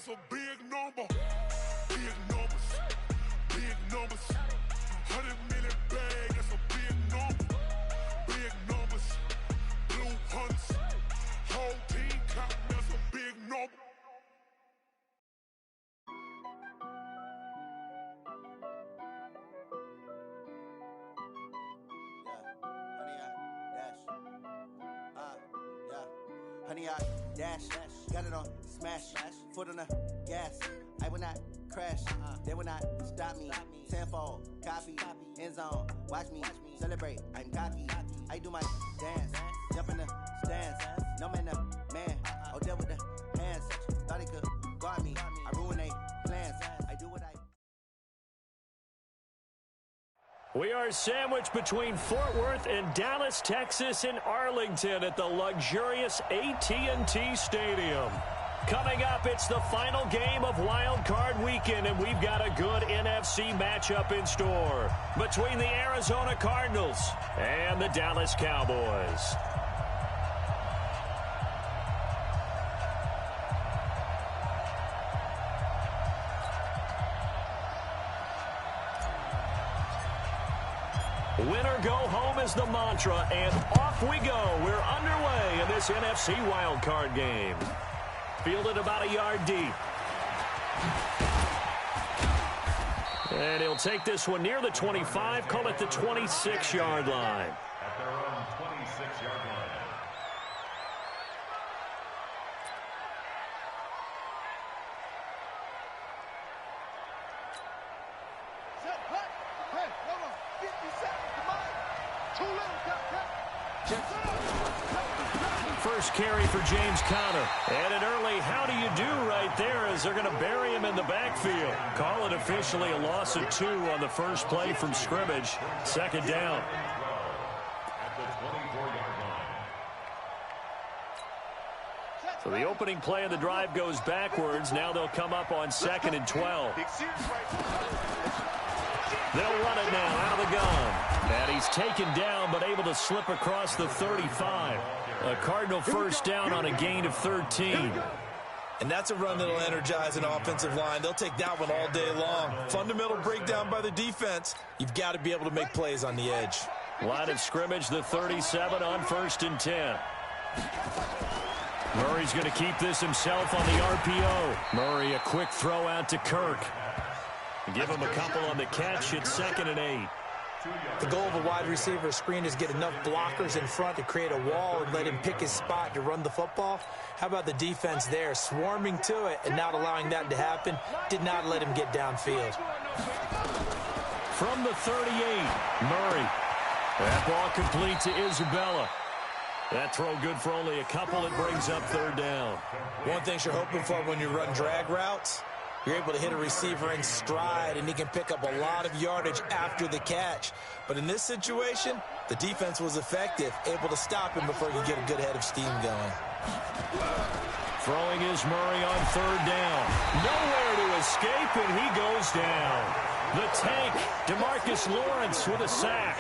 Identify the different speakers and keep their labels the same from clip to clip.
Speaker 1: that's a big number. Big numbers, big numbers. 100 million bag, that's a big number. Big numbers, blue hunts. Whole team count, that's a big number.
Speaker 2: Honey, I dash, got it on smash, foot on the gas. I will not crash, they will not stop me. Tenfold, copy, end zone, watch me celebrate. I'm cocky, I do my dance, jump in the stands. No man, the man, oh, deal with the hands. Thought he could guard me, I ruin they plans. I do what I.
Speaker 3: We are sandwiched between Fort Worth and Dallas, Texas, and Arlington at the luxurious AT&T Stadium. Coming up, it's the final game of Wild Card Weekend, and we've got a good NFC matchup in store between the Arizona Cardinals and the Dallas Cowboys. Winner go home is the mantra, and off we go. We're underway in this NFC wildcard game. Fielded about a yard deep. And he'll take this one near the 25, call it the 26-yard line.
Speaker 4: At their own 26-yard line.
Speaker 3: First carry for James Conner. And an early how do you do right there as they're going to bury him in the backfield. Call it officially a loss of 2 on the first play from scrimmage. Second down.
Speaker 4: At the 24-yard line.
Speaker 3: So the opening play of the drive goes backwards. Now they'll come up on 2nd and 12. They'll run it now out of the gun. And he's taken down but able to slip across the 35. A Cardinal first down on a gain of 13.
Speaker 5: And that's a run that'll energize an offensive line. They'll take that one all day long. Fundamental breakdown by the defense. You've got to be able to make plays on the edge.
Speaker 3: Line of scrimmage, the 37 on 1st and 10. Murray's going to keep this himself on the RPO. Murray, a quick throw out to Kirk. Give him a couple on the catch at 2nd and 8.
Speaker 6: The goal of a wide receiver screen is get enough blockers in front to create a wall and let him pick his spot to run the football. How about the defense there, swarming to it and not allowing that to happen? Did not let him get downfield.
Speaker 3: From the 38, Murray. That ball complete to Isabella. That throw good for only a couple. It brings up 3rd down.
Speaker 5: One thing you're hoping for when you run drag routes, you're able to hit a receiver in stride, and he can pick up a lot of yardage after the catch. But in this situation, the defense was effective, able to stop him before he could get a good head of steam going.
Speaker 3: Throwing is Murray on 3rd down. Nowhere to escape, and he goes down. The tank, DeMarcus Lawrence with a sack.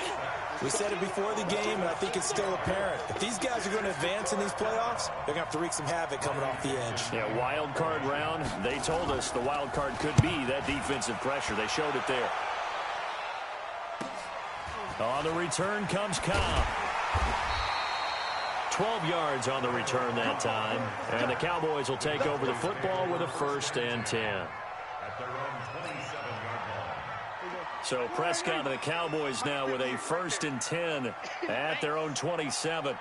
Speaker 5: We said it before the game, and I think it's still apparent. If these guys are going to advance in these playoffs, they're going to have to wreak some havoc coming off the edge.
Speaker 3: Yeah, wild card round. They told us the wild card could be that defensive pressure. They showed it there. On the return comes Cobb. 12 yards on the return that time. And the Cowboys will take over the football with a 1st and 10.
Speaker 4: At their own 27-yard line.
Speaker 3: So Prescott and the Cowboys now with a 1st and 10 at their own 27.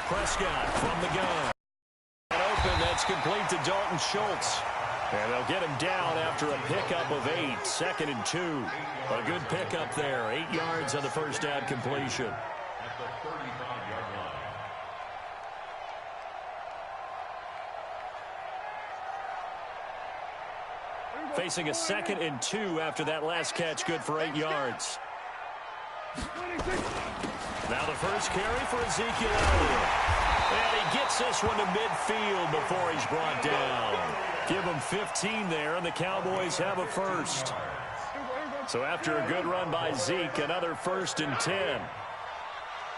Speaker 3: Prescott from the gun. Open, that's complete to Dalton Schultz. And they'll get him down after a pickup of 8. 2nd and 2. A good pickup there. 8 yards on the first down completion.
Speaker 4: At the 35-yard line.
Speaker 3: Facing a 2nd and 2 after that last catch, good for 8 yards. Now the first carry for Ezekiel Elliott. And he gets this one to midfield before he's brought down. Give him 15 there, and the Cowboys have a 1st. So after a good run by Zeke, another 1st and 10.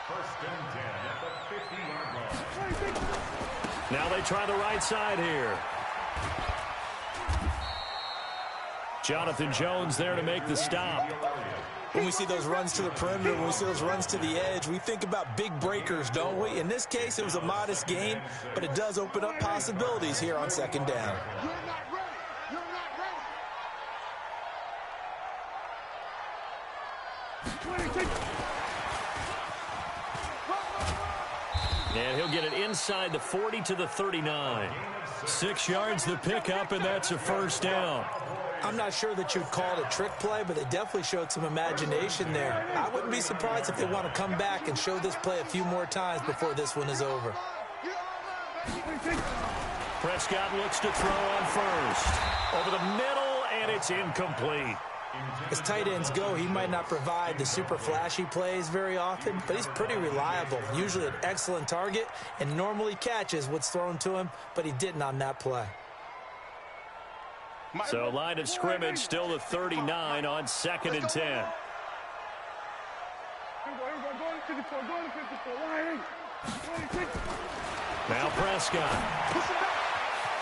Speaker 4: First and 10 at the 50-yard line.
Speaker 3: Now they try the right side here. Jonathan Jones there to make the stop.
Speaker 5: When we see those runs to the perimeter, when we see those runs to the edge, we think about big breakers, don't we? In this case, it was a modest gain, but it does open up possibilities here on second down.
Speaker 3: And he'll get it inside the 40 to the 39. 6 yards the pickup, and that's a first down.
Speaker 6: I'm not sure that you'd call it a trick play, but they definitely showed some imagination there. I wouldn't be surprised if they want to come back and show this play a few more times before this one is over.
Speaker 3: Prescott looks to throw on first. Over the middle, and it's incomplete.
Speaker 6: As tight ends go, he might not provide the super flashy plays very often, but he's pretty reliable, usually an excellent target, and normally catches what's thrown to him, but he didn't on that play.
Speaker 3: So line of scrimmage still the 39 on 2nd and 10. Now Prescott.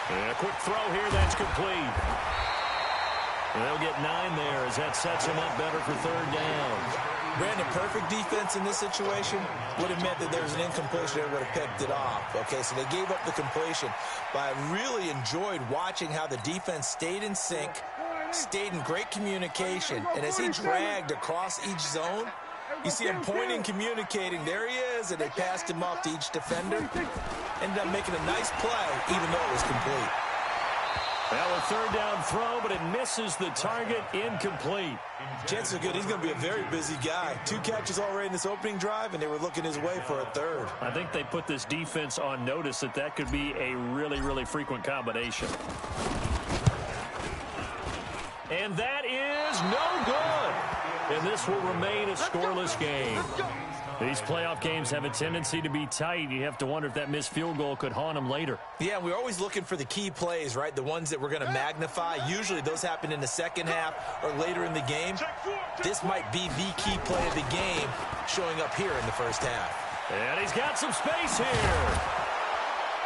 Speaker 3: And a quick throw here, that's complete. And they'll get 9 there as that sets him up better for 3rd down.
Speaker 5: Brandon, perfect defense in this situation would have meant that there was an incompletion. They would have picked it off. Okay, so they gave up the completion. But I really enjoyed watching how the defense stayed in sync, stayed in great communication. And as he dragged across each zone, you see him pointing, communicating. There he is, and they passed him off to each defender. Ended up making a nice play, even though it was complete.
Speaker 3: Well, a 3rd down throw, but it misses the target, incomplete.
Speaker 5: Chances are good. He's going to be a very busy guy. 2 catches already in this opening drive, and they were looking his way for a 3rd.
Speaker 3: I think they put this defense on notice that could be a really, really frequent combination. And that is no good. And this will remain a scoreless game. These playoff games have a tendency to be tight. You have to wonder if that missed field goal could haunt them later.
Speaker 5: Yeah, we're always looking for the key plays, right? The ones that we're going to magnify. Usually those happen in the second half or later in the game. This might be the key play of the game showing up here in the first half.
Speaker 3: And he's got some space here.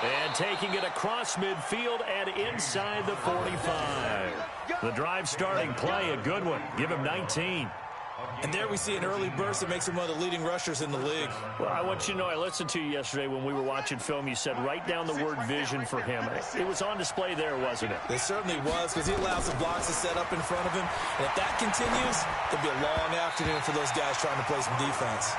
Speaker 3: And taking it across midfield and inside the 45. The drive starting play, a good one. Give him 19.
Speaker 5: And there we see an early burst that makes him one of the leading rushers in the league.
Speaker 3: Well, I want you to know, I listened to you yesterday when we were watching film. You said write down the word vision for him. It was on display there, wasn't it?
Speaker 5: It certainly was, because he allows the blocks to set up in front of him. And if that continues, it'll be a long afternoon for those guys trying to play some defense.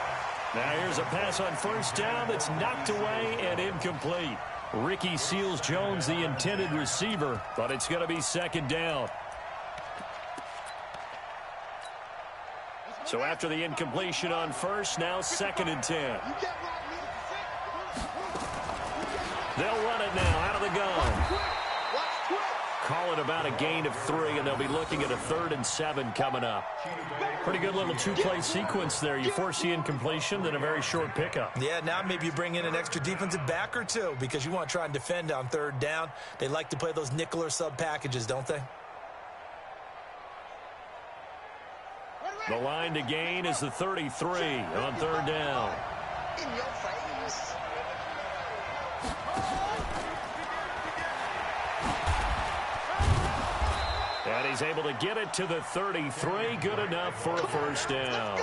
Speaker 3: Now here's a pass on 1st down that's knocked away and incomplete. Ricky Seals-Jones, the intended receiver, but it's going to be 2nd down. So after the incompletion on 1st, now 2nd and 10. They'll run it now out of the gun. Call it about a gain of 3, and they'll be looking at a 3rd and 7 coming up. Pretty good little 2-play sequence there. You force the incompletion, then a very short pickup.
Speaker 5: Yeah, now maybe you bring in an extra defensive back or 2 because you want to try and defend on 3rd down. They like to play those nickel or sub packages, don't they?
Speaker 3: The line to gain is the 33 on 3rd down.
Speaker 7: In your face.
Speaker 3: And he's able to get it to the 33. Good enough for a 1st down.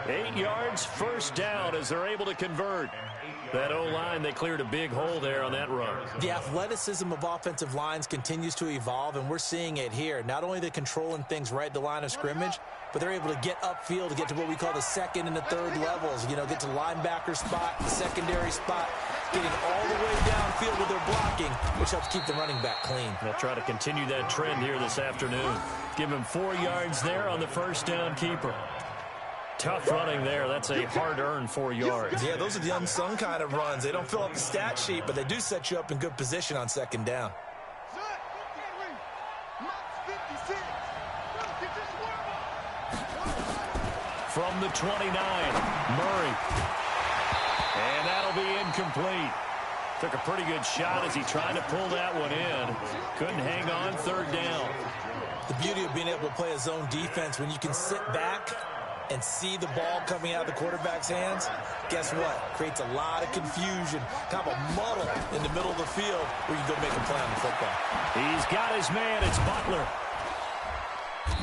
Speaker 3: 8 yards, 1st down as they're able to convert. That O-line, they cleared a big hole there on that run.
Speaker 6: The athleticism of offensive lines continues to evolve, and we're seeing it here. Not only they're controlling things right at the line of scrimmage, but they're able to get upfield to get to what we call the 2nd and the 3rd levels. You know, get to linebacker spot, the secondary spot, getting all the way downfield with their blocking, which helps keep the running back clean.
Speaker 3: They'll try to continue that trend here this afternoon. Give him 4 yards there on the 1st down keeper. Tough running there. That's a hard-earned 4 yards.
Speaker 5: Yeah, those are the unsung kind of runs. They don't fill up the stat sheet, but they do set you up in good position on 2nd down.
Speaker 3: From the 29, Murray. And that'll be incomplete. Took a pretty good shot as he tried to pull that one in. Couldn't hang on 3rd down.
Speaker 5: The beauty of being able to play a zone defense when you can sit back and see the ball coming out of the quarterback's hands, guess what? Creates a lot of confusion, kind of a muddle in the middle of the field where you go make a play on the football.
Speaker 3: He's got his man. It's Butler.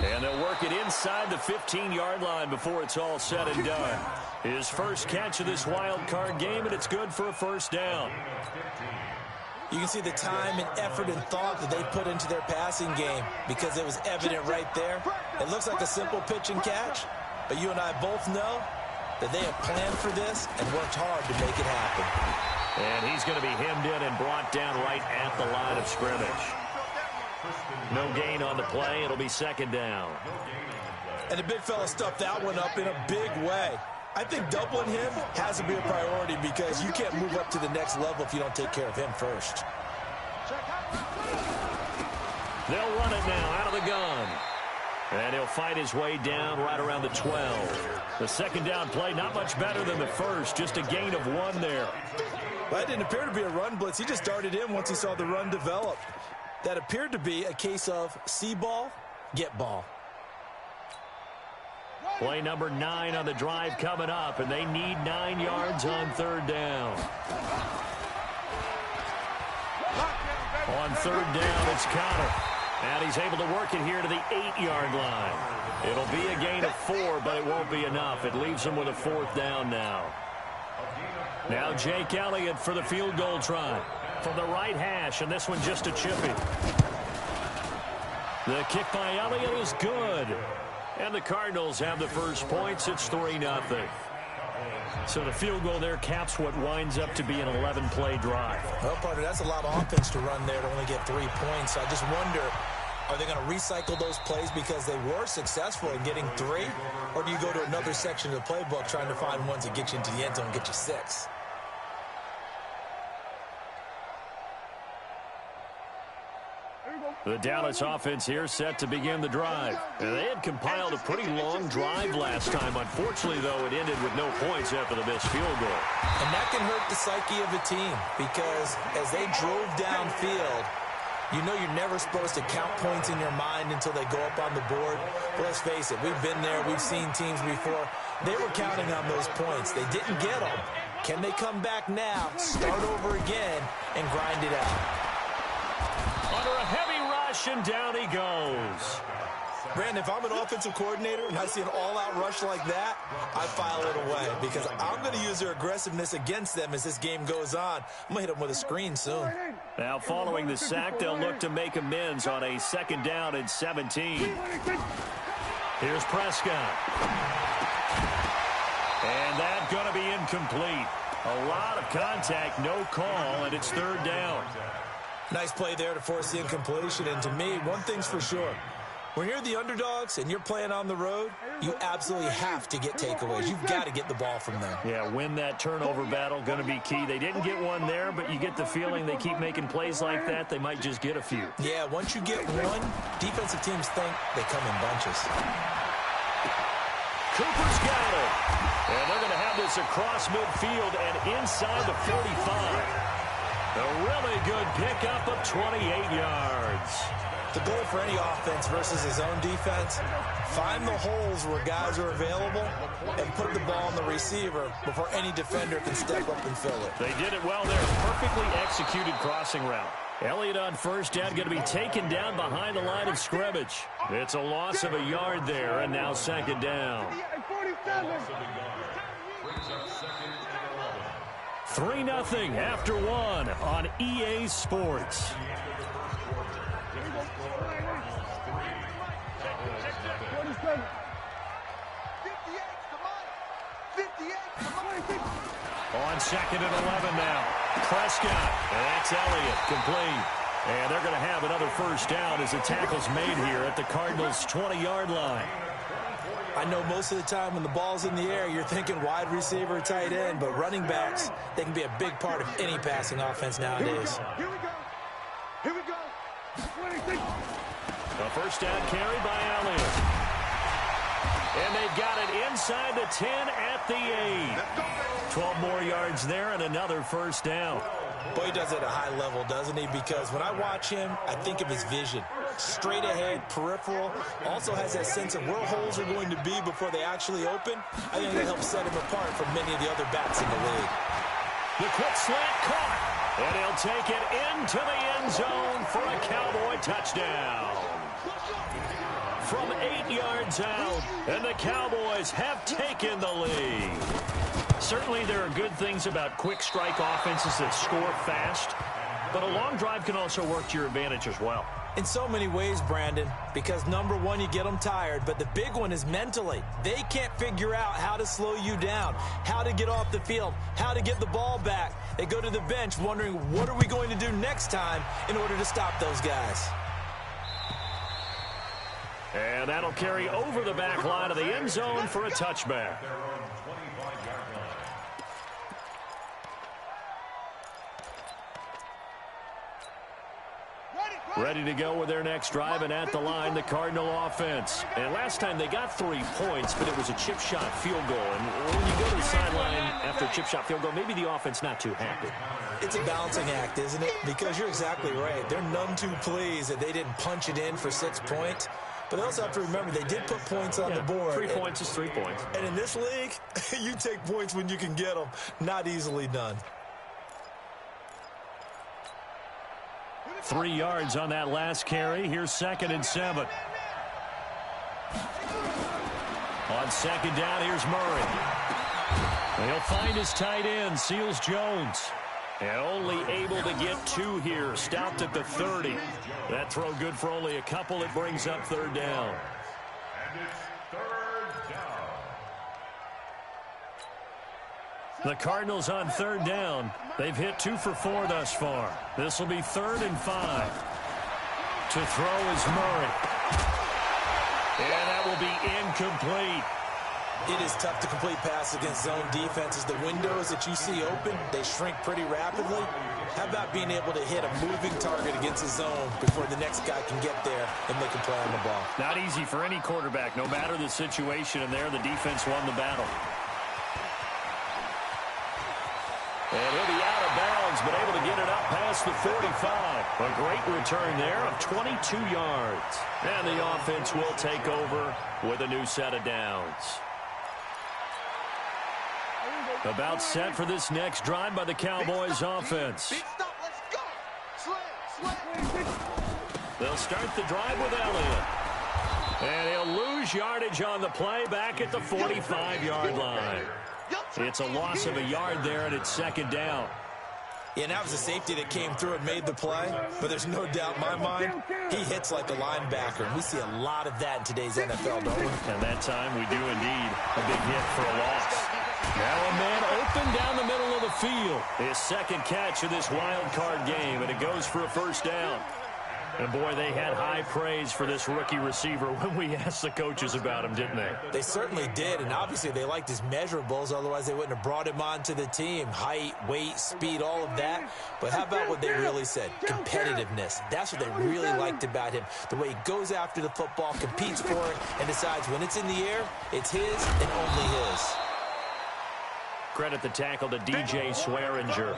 Speaker 3: And they'll work it inside the 15-yard line before it's all said and done. His first catch of this wild card game, and it's good for a first down.
Speaker 5: You can see the time and effort and thought that they put into their passing game because it was evident right there. It looks like a simple pitch and catch, but you and I both know that they have planned for this and worked hard to make it happen.
Speaker 3: And he's going to be hemmed in and brought down right at the line of scrimmage. No gain on the play. It'll be second down.
Speaker 5: And the big fella stuffed that one up in a big way. I think doubling him has to be a priority because you can't move up to the next level if you don't take care of him first.
Speaker 3: They'll run it now out of the gun. And he'll fight his way down right around the 12. The second down play, not much better than the first, just a gain of 1 there.
Speaker 5: Well, that didn't appear to be a run blitz. He just darted in once he saw the run develop. That appeared to be a case of see ball, get ball.
Speaker 3: Play number 9 on the drive coming up, and they need 9 yards on third down. On third down, it's Connor. And he's able to work it here to the 8-yard line. It'll be a gain of 4, but it won't be enough. It leaves him with a fourth down now. Now Jake Elliott for the field goal try. From the right hash, and this one just a chippy. The kick by Elliott is good. And the Cardinals have the first points. It's 3-0. So the field goal there caps what winds up to be an 11-play drive.
Speaker 5: Well, partner, that's a lot of offense to run there to only get 3 points. I just wonder, are they going to recycle those plays because they were successful in getting 3? Or do you go to another section of the playbook trying to find ones that get you into the end zone and get you 6?
Speaker 3: The Dallas offense here set to begin the drive. And they had compiled a pretty long drive last time. Unfortunately, though, it ended with no points after the missed field goal.
Speaker 5: And that can hurt the psyche of a team because as they drove downfield, you know you're never supposed to count points in your mind until they go up on the board. But let's face it, we've been there. We've seen teams before. They were counting on those points. They didn't get them. Can they come back now, start over again, and grind it out?
Speaker 3: Under a heavy rush, and down he goes.
Speaker 5: Brandon, if I'm an offensive coordinator and I see an all-out rush like that, I file it away because I'm going to use their aggressiveness against them as this game goes on. I'm going to hit them with a screen soon.
Speaker 3: Now, following the sack, they'll look to make amends on a second down and 17. Here's Prescott. And that's going to be incomplete. A lot of contact, no call, and it's third down.
Speaker 5: Nice play there to force the incompletion. And to me, one thing's for sure. When you're the underdogs and you're playing on the road, you absolutely have to get takeaways. You've got to get the ball from them.
Speaker 3: Yeah, win that turnover battle, going to be key. They didn't get one there, but you get the feeling they keep making plays like that, they might just get a few.
Speaker 5: Yeah, once you get one, defensive teams think they come in bunches.
Speaker 3: Cooper's got it. And they're going to have this across midfield and inside the 45. A really good pickup of 28 yards.
Speaker 5: The goal for any offense versus his own defense, find the holes where guys are available and put the ball on the receiver before any defender can step up and fill it.
Speaker 3: They did it well there. Perfectly executed crossing route. Elliott on first down, going to be taken down behind the line of scrimmage. It's a loss of a yard there, and now second down. 3-0 after 1 on EA Sports. On second and 11 now. Prescott. And that's Elliott. Complete. And they're going to have another first down as the tackle's made here at the Cardinals' 20-yard line.
Speaker 5: I know most of the time when the ball's in the air, you're thinking wide receiver, tight end, but running backs, they can be a big part of any passing offense nowadays.
Speaker 1: Here we go.
Speaker 3: A first down carry by Elliott. And they've got it inside the 10 at the 8. 12 more yards there and another first down.
Speaker 5: Boy, he does it at a high level, doesn't he? Because when I watch him, I think of his vision. Straight ahead, peripheral, also has that sense of where holes are going to be before they actually open. I think that helps set him apart from many of the other backs in the league.
Speaker 3: The quick slant caught, and he'll take it into the end zone for a Cowboy touchdown. From 8 yards out, and the Cowboys have taken the lead. Certainly there are good things about quick strike offenses that score fast, but a long drive can also work to your advantage as well.
Speaker 6: In so many ways, Brandon, because number one, you get them tired, but the big one is mentally. They can't figure out how to slow you down, how to get off the field, how to get the ball back. They go to the bench wondering, what are we going to do next time in order to stop those guys?
Speaker 3: And that'll carry over the back line of the end zone for a touchback. Ready to go with their next drive, and at the line, the Cardinal offense. And last time they got 3 points, but it was a chip shot field goal. And when you go to the sideline after a chip shot field goal, maybe the offense not too happy.
Speaker 5: It's a balancing act, isn't it? Because you're exactly right. They're none too pleased that they didn't punch it in for 6 points. But they also have to remember they did put points on the board.
Speaker 3: 3 points is 3 points.
Speaker 5: And in this league, you take points when you can get them. Not easily done.
Speaker 3: 3 yards on that last carry. Here's 2nd and 7. On 2nd down, here's Murray. And he'll find his tight end, Seals Jones. And only able to get 2 here. Stopped at the 30. That throw good for only a couple. It brings up 3rd down.
Speaker 4: And it's 3rd down.
Speaker 3: The Cardinals on 3rd down. They've hit 2 for 4 thus far. This will be 3rd and 5. To throw is Murray. And that will be incomplete.
Speaker 5: It is tough to complete passes against zone defenses. The windows that you see open, they shrink pretty rapidly. How about being able to hit a moving target against a zone before the next guy can get there and make a play on the ball?
Speaker 3: Not easy for any quarterback, no matter the situation. And there, the defense won the battle. And he'll be out of bounds, but able to get it up past the 45. A great return there of 22 yards. And the offense will take over with a new set of downs. About set for this next drive by the Cowboys offense. They'll start the drive with Elliott. And he'll lose yardage on the play back at the 45-yard line. It's a loss of a yard there, and it's 2nd down.
Speaker 5: Yeah, and that was a safety that came through and made the play. But there's no doubt in my mind, he hits like a linebacker. And we see a lot of that in today's NFL, don't we?
Speaker 3: And that time we do indeed. A big hit for a loss. Now a man open down the middle of the field. His 2nd catch of this wild card game, and it goes for a 1st down. And, boy, they had high praise for this rookie receiver when we asked the coaches about him, didn't they?
Speaker 5: They certainly did, and obviously they liked his measurables. Otherwise, they wouldn't have brought him onto the team. Height, weight, speed, all of that. But how about what they really said? Competitiveness. That's what they really liked about him. The way he goes after the football, competes for it, and decides when it's in the air, it's his and only his.
Speaker 3: Credit the tackle to DJ Swearinger.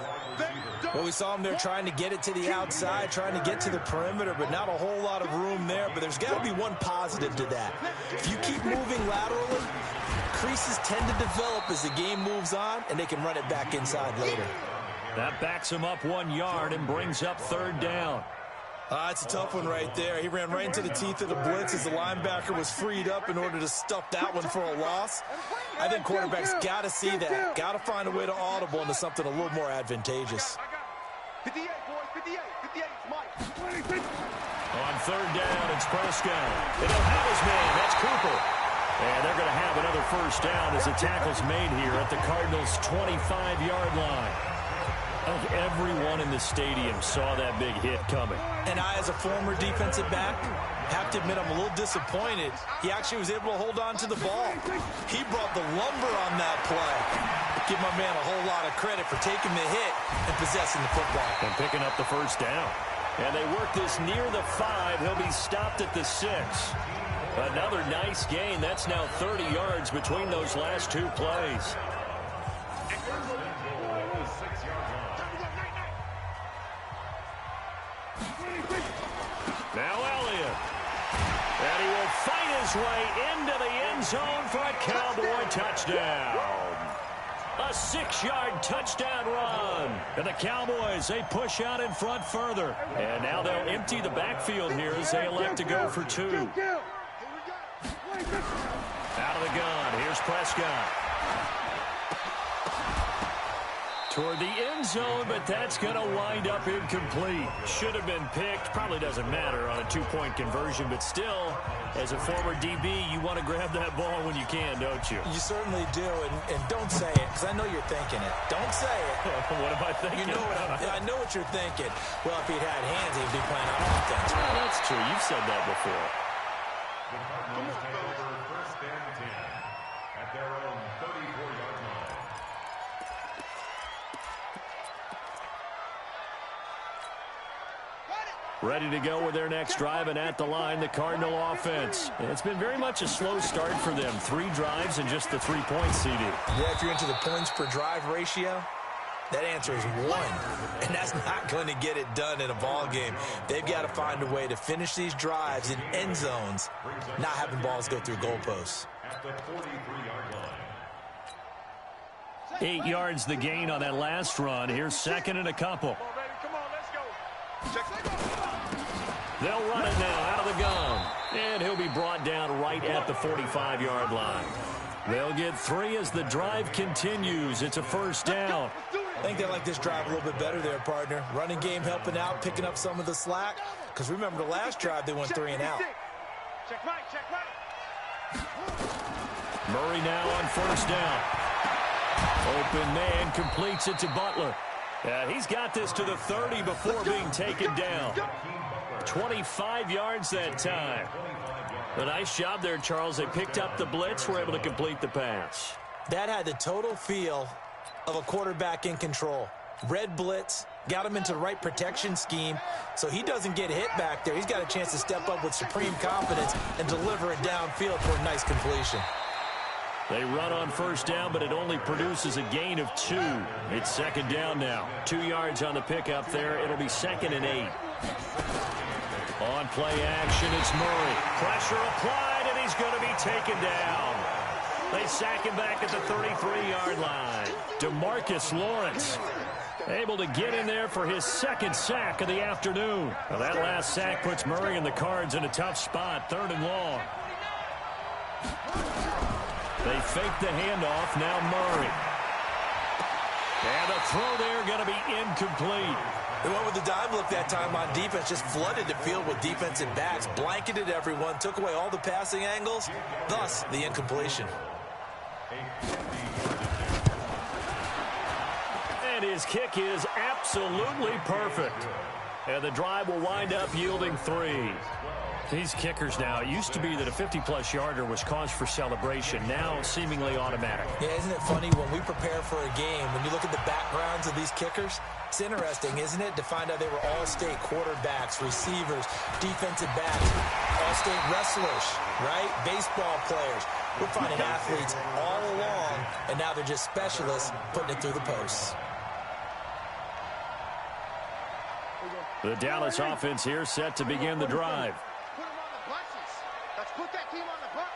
Speaker 5: Well, we saw him there trying to get it to the outside, trying to get to the perimeter, but not a whole lot of room there. But there's got to be one positive to that. If you keep moving laterally, creases tend to develop as the game moves on, and they can run it back inside later.
Speaker 3: That backs him up 1 yard and brings up 3rd down.
Speaker 5: It's a tough one right there. He ran right into the teeth of the blitz as the linebacker was freed up in order to stuff that one for a loss. I think quarterbacks got to see that. Got to find a way to audible into something a little more advantageous.
Speaker 7: 58, boys, 58, 58, Mike.
Speaker 3: On 3rd down, it's Prescott. And he'll have his man. That's Cooper. And they're going to have another 1st down as the tackle's made here at the Cardinals' 25-yard line. Everyone in the stadium saw that big hit coming.
Speaker 5: And I, as a former defensive back, have to admit I'm a little disappointed. He actually was able to hold on to the ball. He brought the lumber on that play. Give my man a whole lot of credit for taking the hit and possessing the football.
Speaker 3: And picking up the 1st down. And they work this near the 5. He'll be stopped at the 6. Another nice gain. That's now 30 yards between those last 2 plays. his way into the end zone for a Cowboy touchdown. A 6-yard touchdown run. And the Cowboys, they push out in front further. And now they'll empty the backfield here as they elect to go for 2. Out of the gun, here's Prescott. Toward the end zone, but that's going to wind up incomplete. Should have been picked. Probably doesn't matter on a 2-point conversion, but still, as a former DB, you want to grab that ball when you can, don't you?
Speaker 6: You certainly do, and don't say it, because I know you're thinking it. Don't say it.
Speaker 3: What am I thinking?
Speaker 6: You know I know what you're thinking. Well, if he'd had hands, he'd be playing on offense.
Speaker 3: Well, that's true. You've said that before.
Speaker 4: The Cardinals take over first and 10 at their own 34-yard line.
Speaker 3: Ready to go with their next drive, and at the line, the Cardinal offense. It's been very much a slow start for them. 3 drives and just the 3 points, CD.
Speaker 6: Yeah, if you're into the points per drive ratio, that answer is 1. And that's not going to get it done in a ball game. They've got to find a way to finish these drives in end zones, not having balls go through goalposts.
Speaker 4: At the 43-yard line.
Speaker 3: 8 yards the gain on that last run. Here's second and a couple.
Speaker 7: Come on, let's go.
Speaker 3: They'll run it now out of the gun. And he'll be brought down right at the 45-yard line. They'll get 3 as the drive continues. It's a first down.
Speaker 6: I think they like this drive a little bit better there, partner. Running game helping out, picking up some of the slack. Because remember the last drive, they went 3 and out.
Speaker 7: Check right.
Speaker 3: Murray now on first down. Open man completes it to Butler. He's got this to the 30 before being taken down. 25 yards that time. A nice job there, Charles. They picked up the blitz, were able to complete the pass.
Speaker 6: That had the total feel of a quarterback in control. Red blitz, got him into the right protection scheme, so he doesn't get hit back there. He's got a chance to step up with supreme confidence and deliver it downfield for a nice completion.
Speaker 3: They run on first down, but it only produces a gain of 2. It's second down now. 2 yards on the pickup there. It'll be second and 8. On play action, it's Murray. Pressure applied, and he's going to be taken down. They sack him back at the 33-yard line. DeMarcus Lawrence able to get in there for his second sack of the afternoon. Well, that last sack puts Murray and the Cards in a tough spot, 3rd and long. They fake the handoff, now Murray. And the throw there going to be incomplete.
Speaker 6: They went with the dime look that time on defense, just flooded the field with defensive backs, blanketed everyone, took away all the passing angles, thus the incompletion.
Speaker 3: And his kick is absolutely perfect. And the drive will wind up yielding 3. These kickers now, it used to be that a 50-plus yarder was cause for celebration, now seemingly automatic.
Speaker 6: Yeah, isn't it funny when we prepare for a game, when you look at the backgrounds of these kickers, it's interesting, isn't it, to find out they were all-state quarterbacks, receivers, defensive backs, all-state wrestlers, right? Baseball players. We're finding athletes all along, and now they're just specialists putting it through the posts.
Speaker 3: The Dallas offense here set to begin the drive.
Speaker 7: Let's put that team on the bus.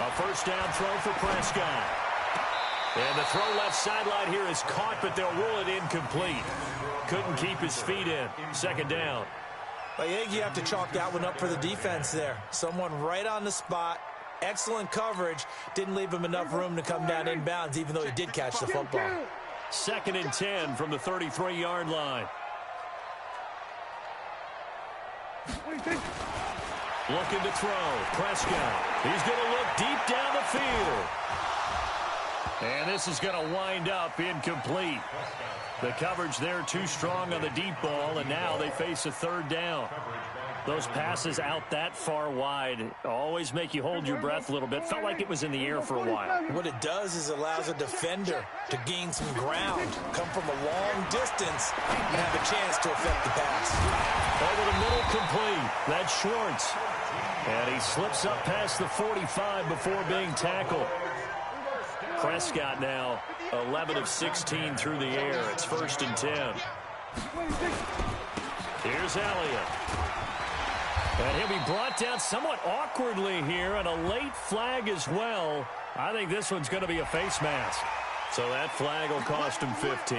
Speaker 3: A first down throw for Prescott. And the throw left sideline here is caught, but they'll rule it incomplete. Couldn't keep his feet in. Second down.
Speaker 6: I think you have to chalk that one up for the defense there. Someone right on the spot. Excellent coverage. Didn't leave him enough room to come down inbounds, even though he did catch the football.
Speaker 3: Second and 10 from the 33-yard line. Looking to throw. Prescott. He's going to look deep down the field. And this is going to wind up incomplete. The coverage there too strong on the deep ball, and now they face a 3rd down. Those passes out that far wide always make you hold your breath a little bit. Felt like it was in the air for a while.
Speaker 6: What it does is allows a defender to gain some ground, come from a long distance, and have a chance to affect the pass.
Speaker 3: Over the middle, complete. That's Schwartz. And he slips up past the 45 before being tackled. Prescott now 11 of 16 through the air. It's 1st and 10. Here's Elliott. And he'll be brought down somewhat awkwardly here, and a late flag as well. I think this one's going to be a face mask. So that flag will cost him 15.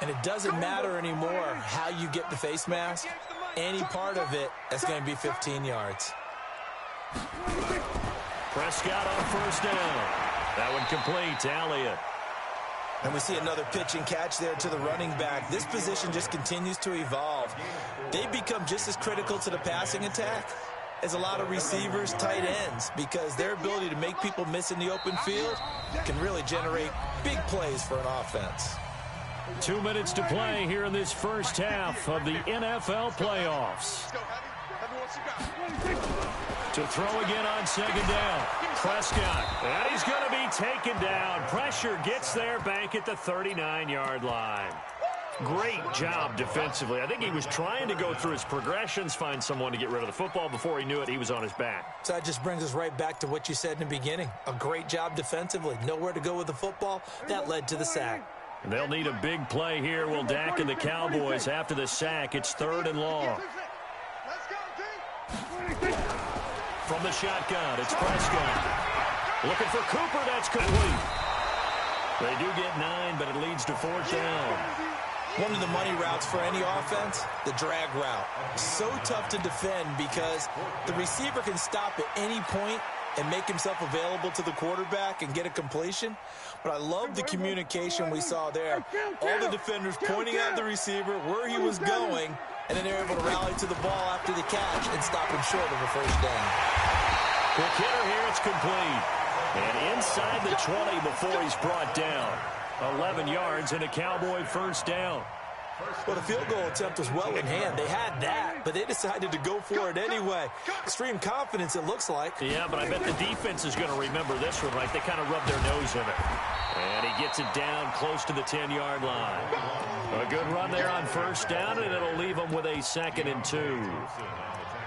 Speaker 6: And it doesn't matter anymore how you get the face mask. Any part of it, that's going to be 15 yards.
Speaker 3: Prescott on first down. That one complete to Elliott.
Speaker 5: And we see another pitch and catch there to the running back. This position just continues to evolve. They become just as critical to the passing attack as a lot of receivers, tight ends, because their ability to make people miss in the open field can really generate big plays for an offense.
Speaker 3: 2 minutes to play here in this first half of the NFL playoffs. To throw again on second down. Prescott. And he's going to be taken down. Pressure gets there back at the 39-yard line. Great job defensively. I think he was trying to go through his progressions, find someone to get rid of the football. Before he knew it, he was on his back.
Speaker 6: So that just brings us right back to what you said in the beginning. A great job defensively. Nowhere to go with the football. That led to the sack.
Speaker 3: And they'll need a big play here. Will Dak and the Cowboys after the sack. It's 3rd and long. From the shotgun, it's Prescott. Looking for Cooper. That's complete. They do get 9, but it leads to 4th down.
Speaker 5: One of the money routes for any offense, the drag route. So tough to defend because the receiver can stop at any point and make himself available to the quarterback and get a completion. But I love the communication we saw there. All the defenders pointing at the receiver where he was going, and then they're able to rally to the ball after the catch and stop him short of a first down.
Speaker 3: Quick hitter here, it's complete. And inside the 20 before he's brought down. 11 yards and a Cowboy first down.
Speaker 6: Well, the field goal attempt was well in hand. They had that, but they decided to go for it anyway. Extreme confidence, it looks like.
Speaker 3: Yeah, but I bet the defense is going to remember this one, right? They kind of rubbed their nose in it. And he gets it down close to the 10-yard line. A good run there on first down, and it'll leave them with a 2nd and 2.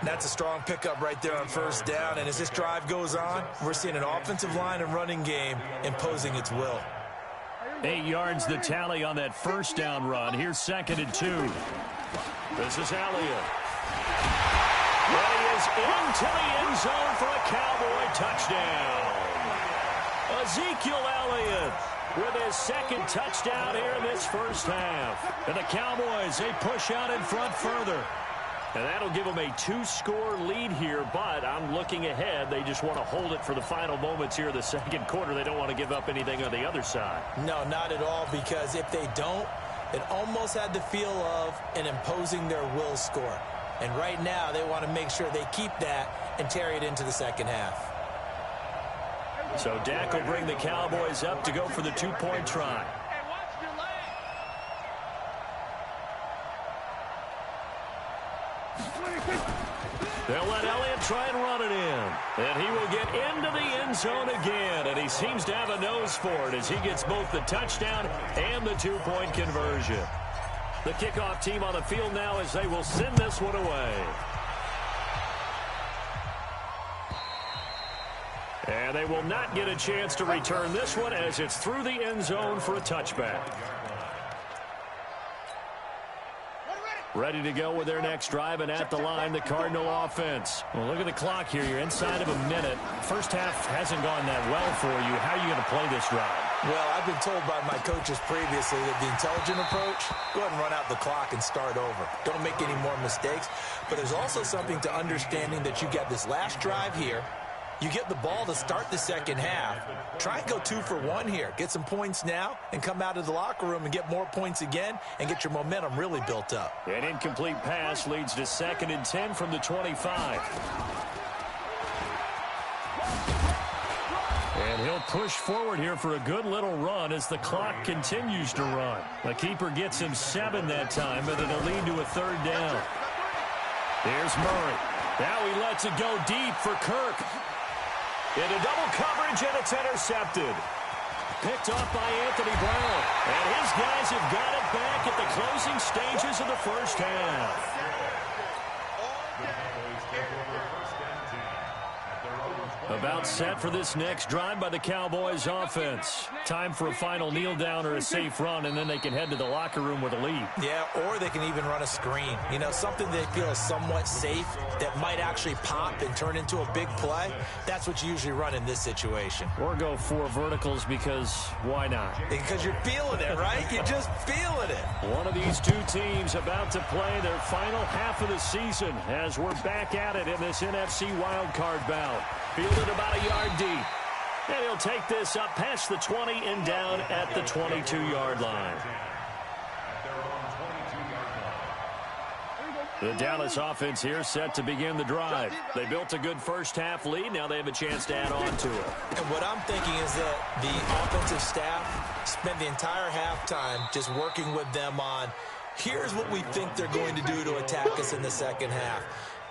Speaker 5: That's a strong pickup right there on first down. And as this drive goes on, we're seeing an offensive line and running game imposing its will.
Speaker 3: 8 yards the tally on that first down run. Here's 2nd and 2. This is Elliott. And he is into the end zone for a Cowboy touchdown. Ezekiel Elliott with his 2nd touchdown here in this first half. And the Cowboys, they push out in front further. And that'll give them a 2-score lead here, but I'm looking ahead. They just want to hold it for the final moments here of the second quarter. They don't want to give up anything on the other side.
Speaker 6: No, not at all, because if they don't, it almost had the feel of an imposing their will score. And right now, they want to make sure they keep that and carry it into the second half.
Speaker 3: So Dak will bring the Cowboys up to go for the 2-point try. They'll let Elliott try and run it in. And he will get into the end zone again. And he seems to have a nose for it as he gets both the touchdown and the 2-point conversion. The kickoff team on the field now as they will send this one away. And they will not get a chance to return this one as it's through the end zone for a touchback. Ready to go with their next drive, and at the line, the Cardinal offense. Well, look at the clock here. You're inside of a minute. First half hasn't gone that well for you. How are you going to play this drive?
Speaker 6: Well, I've been told by my coaches previously that the intelligent approach, go ahead and run out the clock and start over. Don't make any more mistakes. But there's also something to understanding that you got this last drive here. You get the ball to start the second half. Try and go 2 for 1 here. Get some points now and come out of the locker room and get more points again and get your momentum really built up.
Speaker 3: An incomplete pass leads to 2nd and 10 from the 25. And he'll push forward here for a good little run as the clock continues to run. The keeper gets him 7 that time, but it'll lead to a 3rd down. Here's Murray. Now he lets it go deep for Kirk. Into double coverage, and it's intercepted. Picked off by Anthony Brown. And his guys have got it back at the closing stages of the first half. About set for this next drive by the Cowboys offense. Time for a final kneel down or a safe run, and then they can head to the locker room with a lead.
Speaker 6: Yeah, or they can even run a screen. You know, something they feel is somewhat safe that might actually pop and turn into a big play. That's what you usually run in this situation.
Speaker 3: Or go 4 verticals because why not?
Speaker 6: Because you're feeling it, right? You're just feeling it.
Speaker 3: One of these two teams about to play their final half of the season as we're back at it in this NFC wildcard bout. Fielded about a yard deep. And he'll take this up past the 20 and down at the 22-yard line. The Dallas offense here set to begin the drive. They built a good first-half lead. Now they have a chance to add on to it.
Speaker 6: And what I'm thinking is that the offensive staff spent the entire halftime just working with them on, here's what we think they're going to do to attack us in the second half.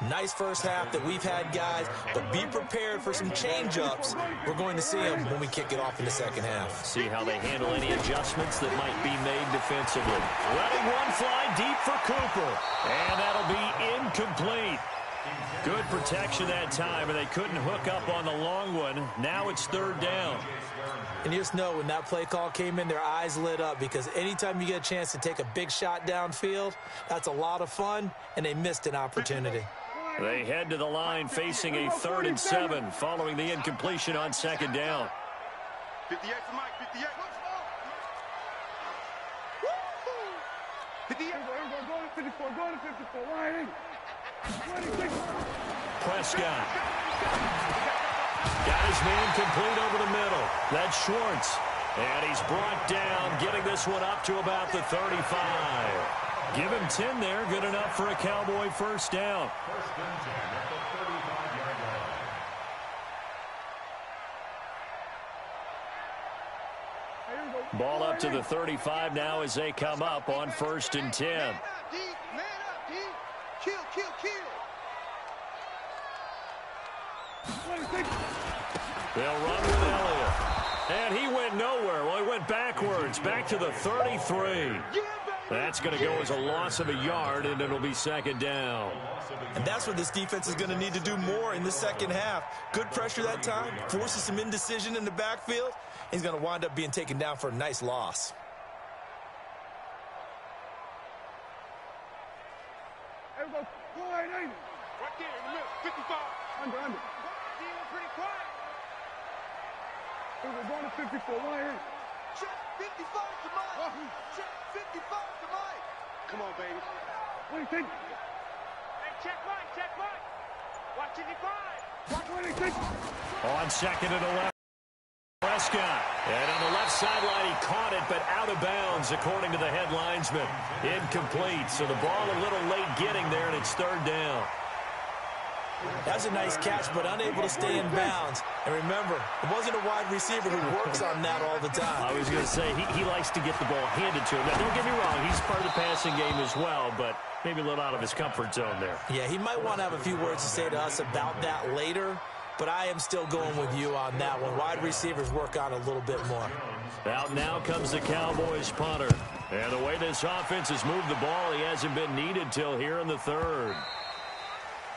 Speaker 6: Nice first half that we've had, guys, but be prepared for some change-ups. We're going to see them when we kick it off in the second half.
Speaker 3: See how they handle any adjustments that might be made defensively. Letting one fly deep for Cooper, and that'll be incomplete. Good protection that time, and they couldn't hook up on the long one. Now it's 3rd down.
Speaker 6: And you just know when that play call came in, their eyes lit up, because anytime you get a chance to take a big shot downfield, that's a lot of fun, and they missed an opportunity.
Speaker 3: They head to the line facing a 3rd and 7 following the incompletion on 2nd down.
Speaker 7: 58 for Mike, 58. 58.
Speaker 1: Go to 54, go to 54, right?
Speaker 3: Prescott. Got his man complete over the middle. That's Schwartz. And he's brought down, getting this one up to about the 35. Give him 10 there. Good enough for a Cowboy first down.
Speaker 4: First and 10 at the 35-yard line.
Speaker 3: Ball up to the 35 now as they come up on 1st and 10.
Speaker 7: Man up, D. Man up, D. Kill, kill, kill.
Speaker 3: They'll run with Elliott. And he went nowhere. Well, he went backwards, back to the 33. That's going to go as a loss of a yard, and it'll be 2nd down.
Speaker 5: And that's what this defense is going to need to do more in the second half. Good pressure that time, forces some indecision in the backfield. He's going to wind up being taken down for a nice loss.
Speaker 7: Right there in the middle, 55.
Speaker 1: Under.
Speaker 7: Dealing pretty quiet.
Speaker 1: We're going to 54, right?
Speaker 7: Check 55 to Mike. Check 55 to Mike. Come on, baby.
Speaker 1: What do you think?
Speaker 7: Hey, check Mike, check Mike. Watch it,
Speaker 1: What do you think?
Speaker 3: On 2nd and 11. Prescott. And on the left sideline, he caught it, but out of bounds, according to the head linesman. Incomplete. So the ball a little late getting there, and it's 3rd down.
Speaker 6: That's a nice catch, but unable to stay in bounds. And remember, it wasn't a wide receiver who works on that all the time.
Speaker 3: I was going to say, he likes to get the ball handed to him. Now, don't get me wrong, he's part of the passing game as well, but maybe a little out of his comfort zone there.
Speaker 6: Yeah, he might want to have a few words to say to us about that later, but I am still going with you on that one. Wide receivers work on a little bit more.
Speaker 3: Out now comes the Cowboys punter. And the way this offense has moved the ball, he hasn't been needed till here in the 3rd.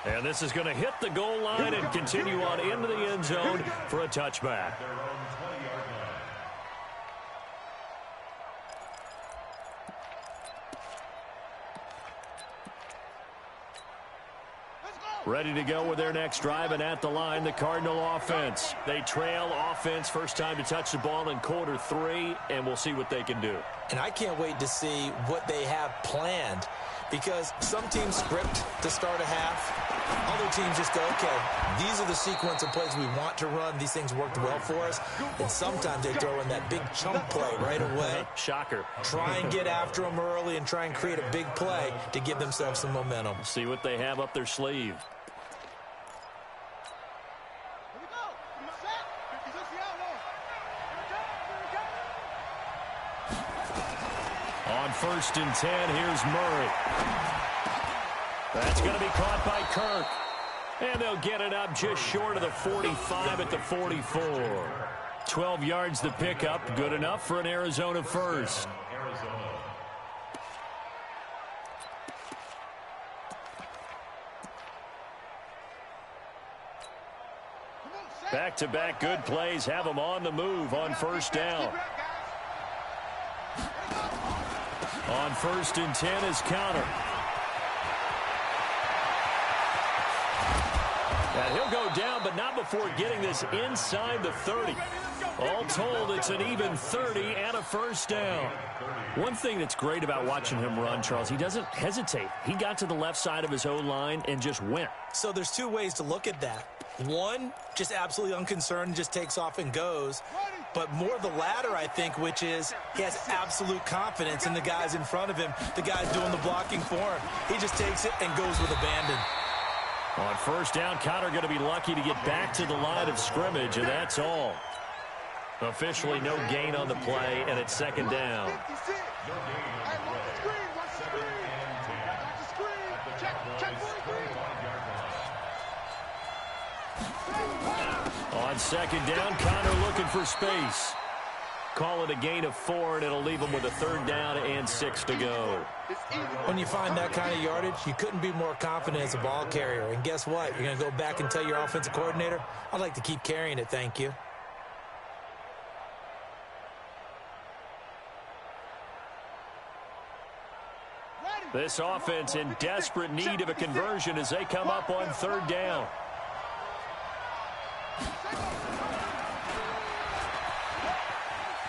Speaker 3: And this is going to hit the goal line and continue on into the end zone for a touchback. Ready to go with their next drive, and at the line, the Cardinal offense. They trail offense, first time to touch the ball in Q3, and we'll see what they can do.
Speaker 6: And I can't wait to see what they have planned, because some teams script to start a half. Other teams just go, okay, these are the sequence of plays we want to run. These things worked well for us. And sometimes they throw in that big chunk play right away.
Speaker 3: Shocker.
Speaker 6: Try and get after them early and try and create a big play to give themselves some momentum.
Speaker 3: See what they have up their sleeve. On 1st and 10, here's Murray. That's going to be caught by Kirk. And they'll get it up just short of the 45 at the 44. 12 yards to pick up. Good enough for an Arizona first. Back-to-back good plays have them on the move on first down. On 1st and 10 is counter. And he'll go down, but not before getting this inside the 30. All told, it's an even 30 and a first down. One thing that's great about watching him run, Charles, he doesn't hesitate. He got to the left side of his O-line and just went.
Speaker 6: So there's two ways to look at that. One, just absolutely unconcerned, just takes off and goes. But more the latter, I think, which is he has absolute confidence in the guys in front of him, the guys doing the blocking for him. He just takes it and goes with abandon.
Speaker 3: On first down, Connor going to be lucky to get back to the line of scrimmage, and that's all. Officially no gain on the play, and it's second down. On second down, Connor looking for space. Call it a gain of 4, and it'll leave him with a 3rd down and 6 to go.
Speaker 6: When you find that kind of yardage, you couldn't be more confident as a ball carrier. And guess what? You're going to go back and tell your offensive coordinator, I'd like to keep carrying it, thank you.
Speaker 3: This offense in desperate need of a conversion as they come up on 3rd down.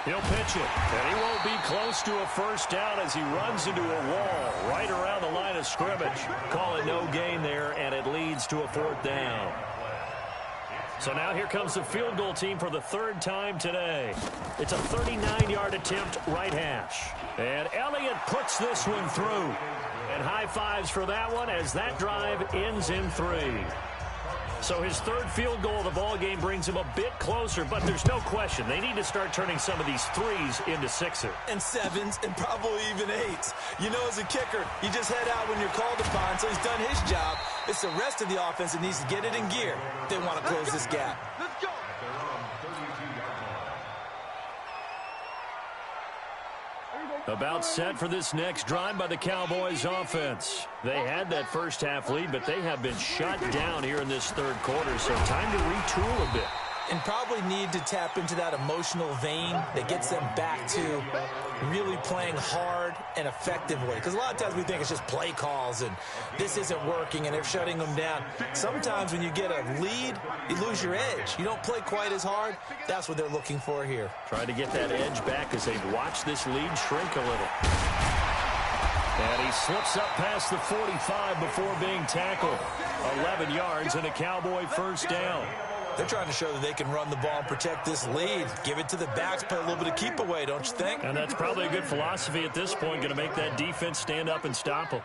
Speaker 3: He'll pitch it, and he won't be close to a first down as he runs into a wall right around the line of scrimmage. Call it no gain there, and it leads to a 4th down. So now here comes the field goal team for the 3rd time today. It's a 39-yard attempt right hash. And Elliott puts this one through. And high fives for that one as that drive ends in 3. So his 3rd field goal of the ball game brings him a bit closer, but there's no question they need to start turning some of these 3s into 6s.
Speaker 6: And 7s, and probably even 8s. You know, as a kicker, you just head out when you're called upon, so he's done his job. It's the rest of the offense that needs to get it in gear if they want to close this gap.
Speaker 7: Let's go.
Speaker 3: About set for this next drive by the Cowboys offense. They had that first half lead, but they have been shut down here in this 3rd quarter, so time to retool a bit.
Speaker 6: And probably need to tap into that emotional vein that gets them back to really playing hard and effectively. Because a lot of times we think it's just play calls and this isn't working and they're shutting them down. Sometimes when you get a lead, you lose your edge. You don't play quite as hard. That's what they're looking for here.
Speaker 3: Trying to get that edge back as they've watched this lead shrink a little. And he slips up past the 45 before being tackled. 11 yards and a Cowboy first down.
Speaker 6: They're trying to show that they can run the ball and protect this lead. Give it to the backs, play a little bit of keep away, don't you think?
Speaker 3: And that's probably a good philosophy at this point, going to make that defense stand up and stop them.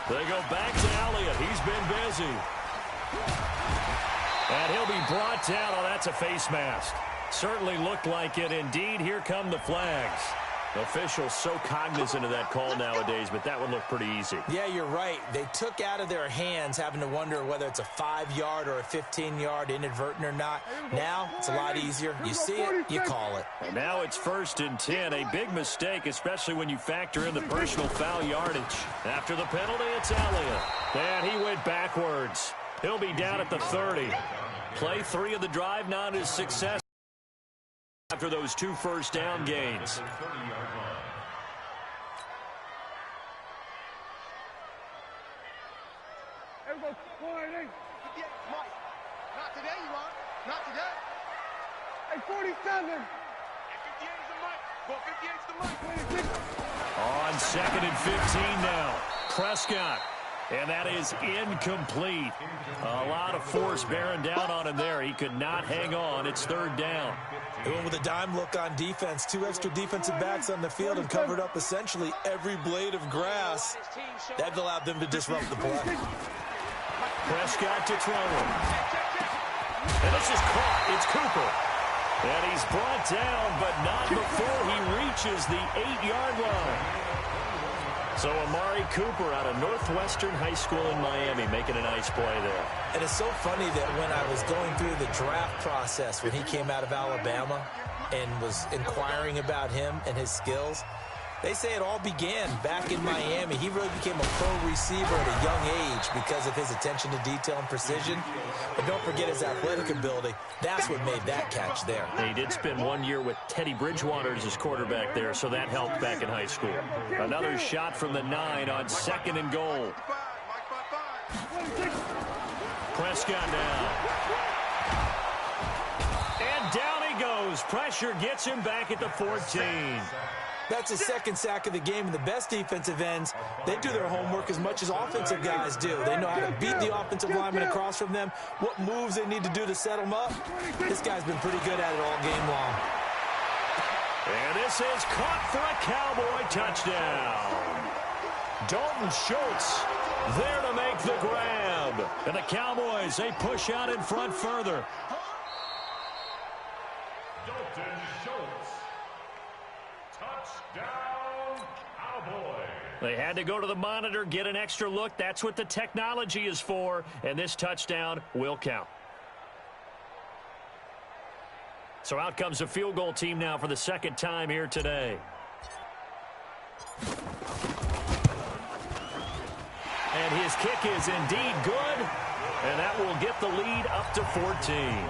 Speaker 3: They go back to Elliott. He's been busy. And he'll be brought down. Oh, that's a face mask. Certainly looked like it. Indeed, here come the flags. Officials so cognizant of that call nowadays, but that would look pretty easy.
Speaker 6: Yeah, you're right. They took out of their hands having to wonder whether it's a 5-yard or a 15-yard inadvertent or not. Now, it's a lot easier. You see it, you call it.
Speaker 3: And now it's 1st and 10. A big mistake, especially when you factor in the personal foul yardage. After the penalty, it's Elliott. And he went backwards. He'll be down at the 30. Play 3 of the drive, not his success after those 2 first down gains.
Speaker 7: Not today, you are. Not today. Hey, 47. And 58 is the mic. Well, 58's the mic.
Speaker 3: On 2nd and 15 now. Prescott. And that is incomplete. A lot of force bearing down on him there. He could not hang on. It's 3rd down.
Speaker 6: They went with a dime look on defense. 2 extra defensive backs on the field and covered up essentially every blade of grass. That allowed them to disrupt the play.
Speaker 3: Prescott to throw him. And this is caught. It's Cooper. And he's brought down, but not before he reaches the 8-yard line. So Amari Cooper out of Northwestern High School in Miami making a nice play there.
Speaker 6: And it's so funny that when I was going through the draft process when he came out of Alabama and was inquiring about him and his skills,
Speaker 5: They say it all began back in Miami. He really became a pro receiver at a young age because of his attention to detail and precision. But don't forget his athletic ability. That's what made that catch there.
Speaker 3: He did spend 1 year with Teddy Bridgewater as his quarterback there, so that helped back in high school. Another shot from the 9 on 2nd and goal. Prescott now. And down he goes. Pressure gets him back at the 14.
Speaker 5: That's his second sack of the game, and the best defensive ends, they do their homework as much as offensive guys do. They know how to beat the offensive lineman across from them, what moves they need to do to set them up. This guy's been pretty good at it all game long.
Speaker 3: And this is caught for a Cowboy touchdown. Dalton Schultz there to make the grab. And the Cowboys, they push out in front further.
Speaker 4: Dalton Schultz. Touchdown, Cowboys.
Speaker 3: They had to go to the monitor, get an extra look. That's what the technology is for. And this touchdown will count. So out comes the field goal team now for the second time here today. And his kick is indeed good. And that will get the lead up to 14.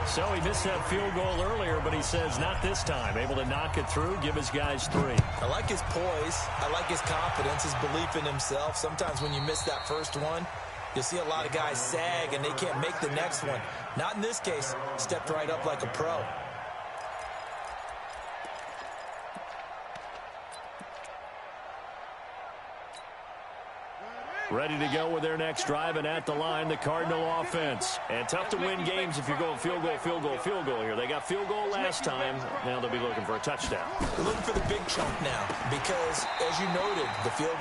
Speaker 3: So he missed that field goal earlier, but he says not this time. Able to knock it through, give his guys 3.
Speaker 5: I like his poise. I like his confidence, his belief in himself. Sometimes when you miss that first one, you'll see a lot of guys sag and they can't make the next one. Not in this case. Stepped right up like a pro.
Speaker 3: Ready to go with their next drive, and at the line, the Cardinal offense. And tough to win games if you're going field goal, field goal, field goal here. They got field goal last time. Now they'll be looking for a touchdown.
Speaker 5: They're looking for the big chunk now because, as you noted, the field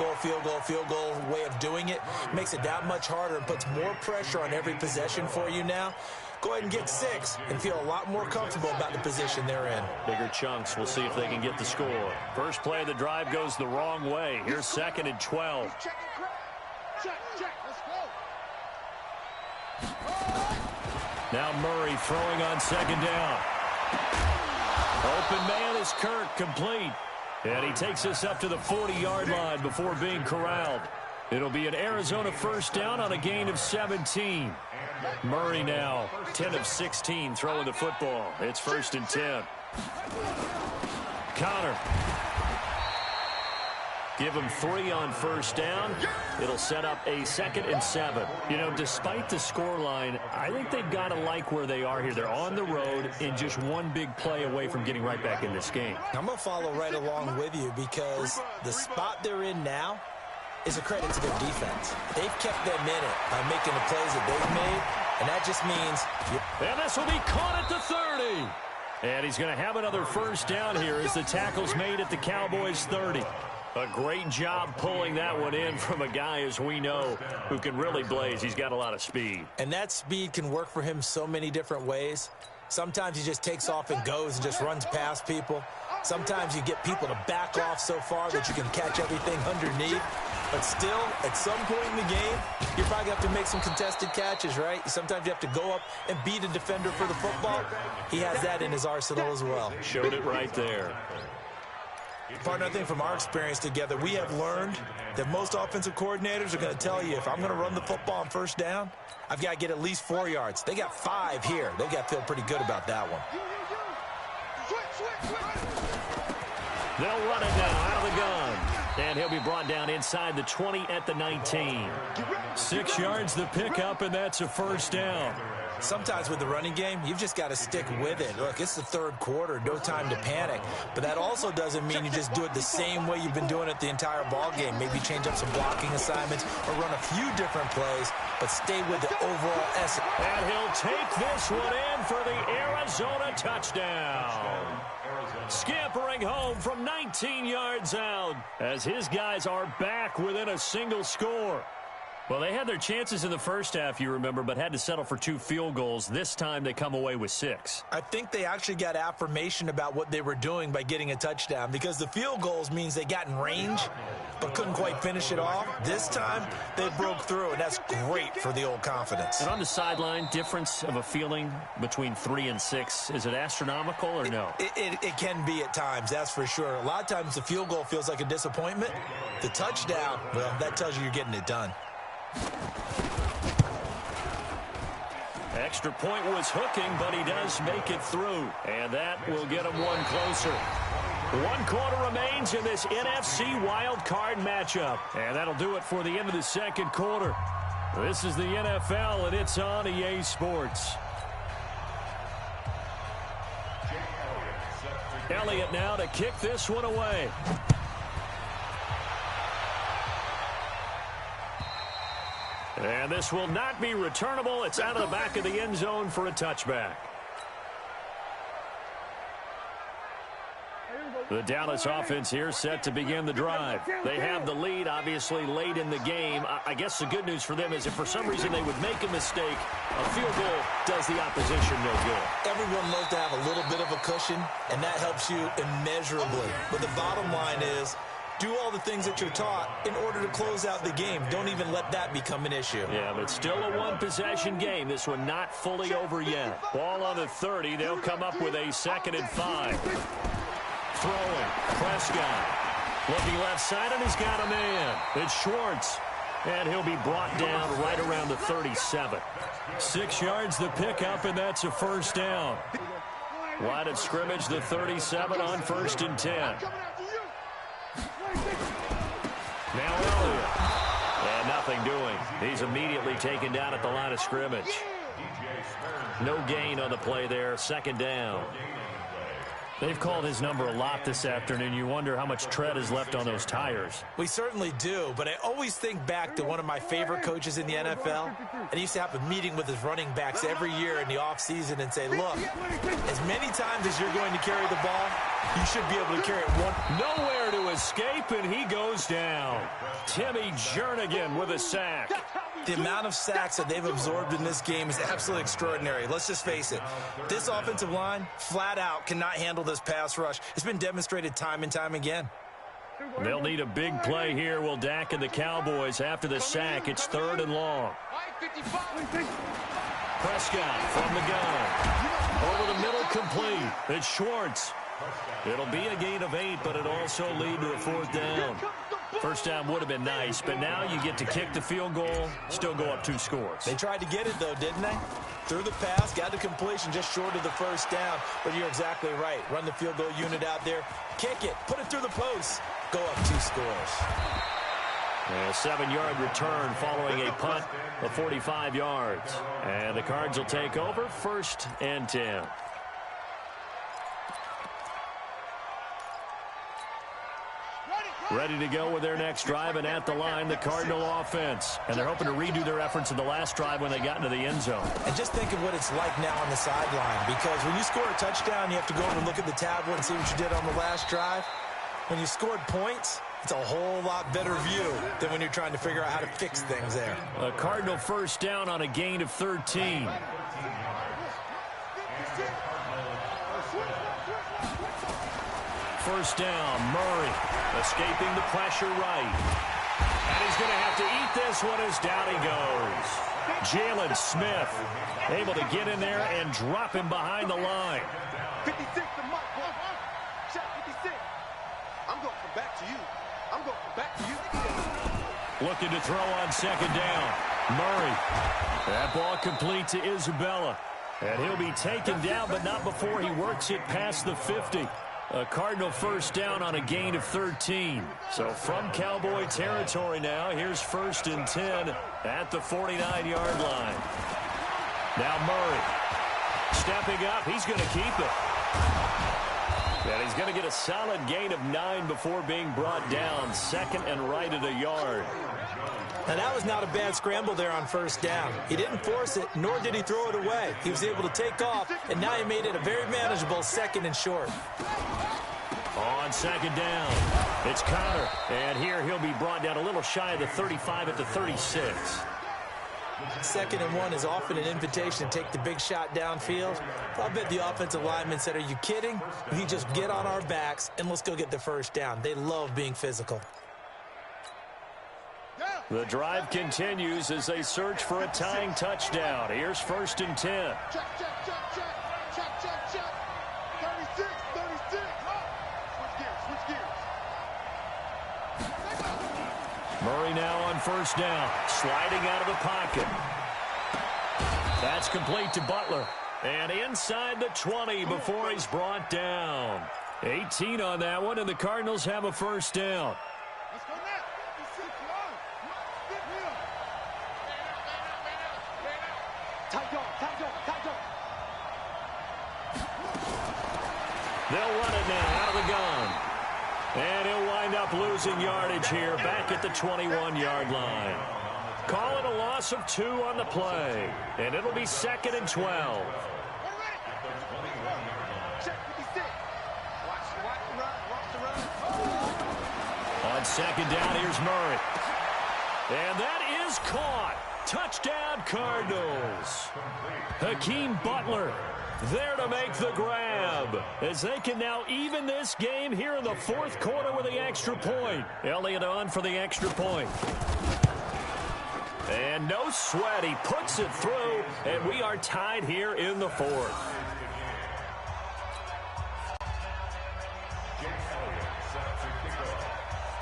Speaker 5: goal way of doing it makes it that much harder and puts more pressure on every possession for you now. Go ahead and get 6 and feel a lot more comfortable about the position they're in.
Speaker 3: Bigger chunks. We'll see if they can get the score. First play of the drive goes the wrong way. Here's 2nd and 12.
Speaker 7: Check, let's go.
Speaker 3: Now Murray throwing on 2nd down. Open man is Kirk, complete. And he takes us up to the 40-yard line before being corralled. It'll be an Arizona first down on a gain of 17. Murray now 10 of 16 throwing the football. It's 1st and 10. Connor. Give them 3 on first down. It'll set up a 2nd and 7. You know, despite the scoreline, I think they've got to like where they are here. They're on the road and just one big play away from getting right back in this game.
Speaker 5: I'm going to follow right along with you because the spot they're in now is a credit to their defense. They've kept them in it by making the plays that they've made, and that just means...
Speaker 3: And this will be caught at the 30. And he's going to have another first down here as the tackle's made at the Cowboys' 30. A great job pulling that one in from a guy, as we know, who can really blaze. He's got a lot of speed.
Speaker 5: And that speed can work for him so many different ways. Sometimes he just takes off and goes and just runs past people. Sometimes you get people to back off so far that you can catch everything underneath. But still, at some point in the game, you probably have to make some contested catches, right? Sometimes you have to go up and beat a defender for the football. He has that in his arsenal as well.
Speaker 3: Showed it right there.
Speaker 5: Partner, I think from our experience together, we have learned that most offensive coordinators are going to tell you, if I'm going to run the football on first down, I've got to get at least 4 yards. They got 5 here. They've got to feel pretty good about that one.
Speaker 3: They'll run it now out of the gun. And he'll be brought down inside the 20 at the 19. 6 yards the pickup, and that's a first down.
Speaker 5: Sometimes with the running game, you've just got to stick with it. Look, it's the 3rd quarter, no time to panic. But that also doesn't mean you just do it the same way you've been doing it the entire ball game. Maybe change up some blocking assignments or run a few different plays, but stay with the overall essence.
Speaker 3: And he'll take this one in for the Arizona touchdown. Scampering home from 19 yards out as his guys are back within a single score. Well, they had their chances in the first half, you remember, but had to settle for 2 field goals. This time they come away with 6.
Speaker 5: I think they actually got affirmation about what they were doing by getting a touchdown, because the field goals means they got in range but couldn't quite finish it off. This time they broke through, and that's great for the old confidence.
Speaker 3: And on the sideline, difference of a feeling between 3 and 6, is it astronomical or no?
Speaker 5: It can be at times, that's for sure. A lot of times the field goal feels like a disappointment. The touchdown, well, that tells you you're getting it done.
Speaker 3: Extra point was hooking, but he does make it through. And that will get him one closer. 1 quarter remains in this NFC wild card matchup. And that'll do it for the end of the second quarter. This is the NFL, and it's on EA Sports. Elliott now to kick this one away. And this will not be returnable. It's out of the back of the end zone for a touchback. The Dallas offense here set to begin the drive. They have the lead, obviously, late in the game. I guess the good news for them is if for some reason they would make a mistake, a field goal does the opposition no good.
Speaker 5: Everyone loves to have a little bit of a cushion, and that helps you immeasurably. But the bottom line is, do all the things that you're taught in order to close out the game. Don't even let that become an issue.
Speaker 3: Yeah, but still a one-possession game. This one not fully over yet. Ball on the 30. They'll come up with a 2nd and 5. Throwing. Prescott. Looking left side, and he's got a man. It's Schwartz. And he'll be brought down right around the 37. 6 yards the pickup, and that's a first down. Line of scrimmage, the 37 on 1st and 10. Now Elliott. And nothing doing. He's immediately taken down at the line of scrimmage. No gain on the play there. 2nd down. They've called his number a lot this afternoon. You wonder how much tread is left on those tires.
Speaker 5: We certainly do, but I always think back to one of my favorite coaches in the NFL, and he used to have a meeting with his running backs every year in the offseason and say, look, as many times as you're going to carry the ball, you should be able to carry it one.
Speaker 3: Nowhere to escape, and he goes down. Timmy Jernigan with a sack.
Speaker 5: The amount of sacks that they've absorbed in this game is absolutely extraordinary. Let's just face it. This offensive line, flat out, cannot handle this pass rush. It's been demonstrated time and time again.
Speaker 3: They'll need a big play here, will Dak and the Cowboys. After the sack, it's 3rd and long. Prescott from the gun. Over the middle, complete. It's Schwartz. It'll be a gain of 8, but it'll also lead to a 4th down. First down would have been nice, but now you get to kick the field goal, still go up 2 scores.
Speaker 5: They tried to get it, though, didn't they? Threw the pass, got the completion just short of the first down. But you're exactly right. Run the field goal unit out there, kick it, put it through the post, go up 2 scores.
Speaker 3: A 7-yard return following a punt of 45 yards. And the Cards will take over, 1st and 10. Ready to go with their next drive, and at the line, the Cardinal offense. And they're hoping to redo their efforts in the last drive when they got into the end zone.
Speaker 5: And just think of what it's like now on the sideline, because when you score a touchdown, you have to go over and look at the tablet and see what you did on the last drive. When you scored points, it's a whole lot better view than when you're trying to figure out how to fix things there.
Speaker 3: A Cardinal first down on a gain of 13. First down, Murray escaping the pressure right. And he's going to have to eat this one as down he goes. Jalen Smith able to get in there and drop him behind the line.
Speaker 7: 56 to Mike. Check 56. I'm going to come back to you. I'm going to come back to you.
Speaker 3: Looking to throw on 2nd down. Murray. That ball complete to Isabella. And he'll be taken down, but not before he works it past the 50. A Cardinal first down on a gain of 13. So from Cowboy territory now, here's 1st and 10 at the 49-yard line. Now Murray stepping up. He's going to keep it. And he's going to get a solid gain of 9 before being brought down. 2nd and right at a yard.
Speaker 5: Now, that was not a bad scramble there on 1st down. He didn't force it, nor did he throw it away. He was able to take off, and now he made it a very manageable 2nd and short.
Speaker 3: On second down, it's Connor. And here he'll be brought down a little shy of the 35 at the 36.
Speaker 6: 2nd and 1 is often an invitation to take the big shot downfield. I bet the offensive lineman said, are you kidding? We just get on our backs and let's go get the first down. They love being physical.
Speaker 3: The drive continues as they search for a tying touchdown. Here's 1st and 10.
Speaker 7: Check, check, check, check. Check, check, check. 36, 36. Switch gears.
Speaker 3: Murray now on 1st down, sliding out of the pocket. That's complete to Butler. And inside the 20 before he's brought down. 18 on that one, and the Cardinals have a 1st down.
Speaker 7: Let's go now. Tight dog.
Speaker 3: They'll run it now out of the gun. And he'll wind up losing yardage here back at the 21-yard line. Call it a loss of 2 on the play. And it'll be 2nd and 12. On 2nd down, here's Murray. And that is caught. Touchdown, Cardinals. Hakeem Butler there to make the grab, as they can now even this game here in the 4th quarter with the extra point. Elliott on for the extra point. And no sweat, he puts it through, and we are tied here in the 4th.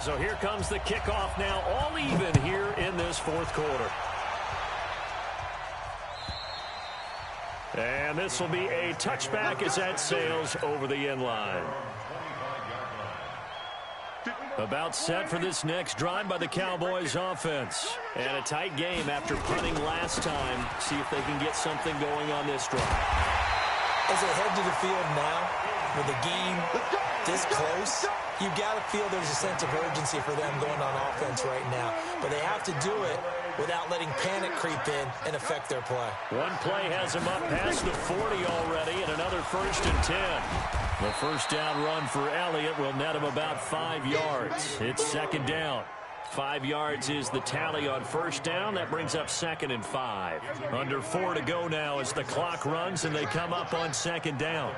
Speaker 3: So here comes the kickoff now, all even here in this 4th quarter. And this will be a touchback as that sails over the end line. About set for this next drive by the Cowboys offense. And a tight game after punting last time. See if they can get something going on this drive.
Speaker 6: As they head to the field now, with the game this close, you've got to feel there's a sense of urgency for them going on offense right now. But they have to do it without letting panic creep in and affect their play.
Speaker 3: One play has them up past the 40 already, and another 1st and 10. The 1st down run for Elliott will net him about 5 yards. It's 2nd down. 5 yards is the tally on 1st down. That brings up 2nd and 5. Under 4 to go now as the clock runs, and they come up on 2nd down.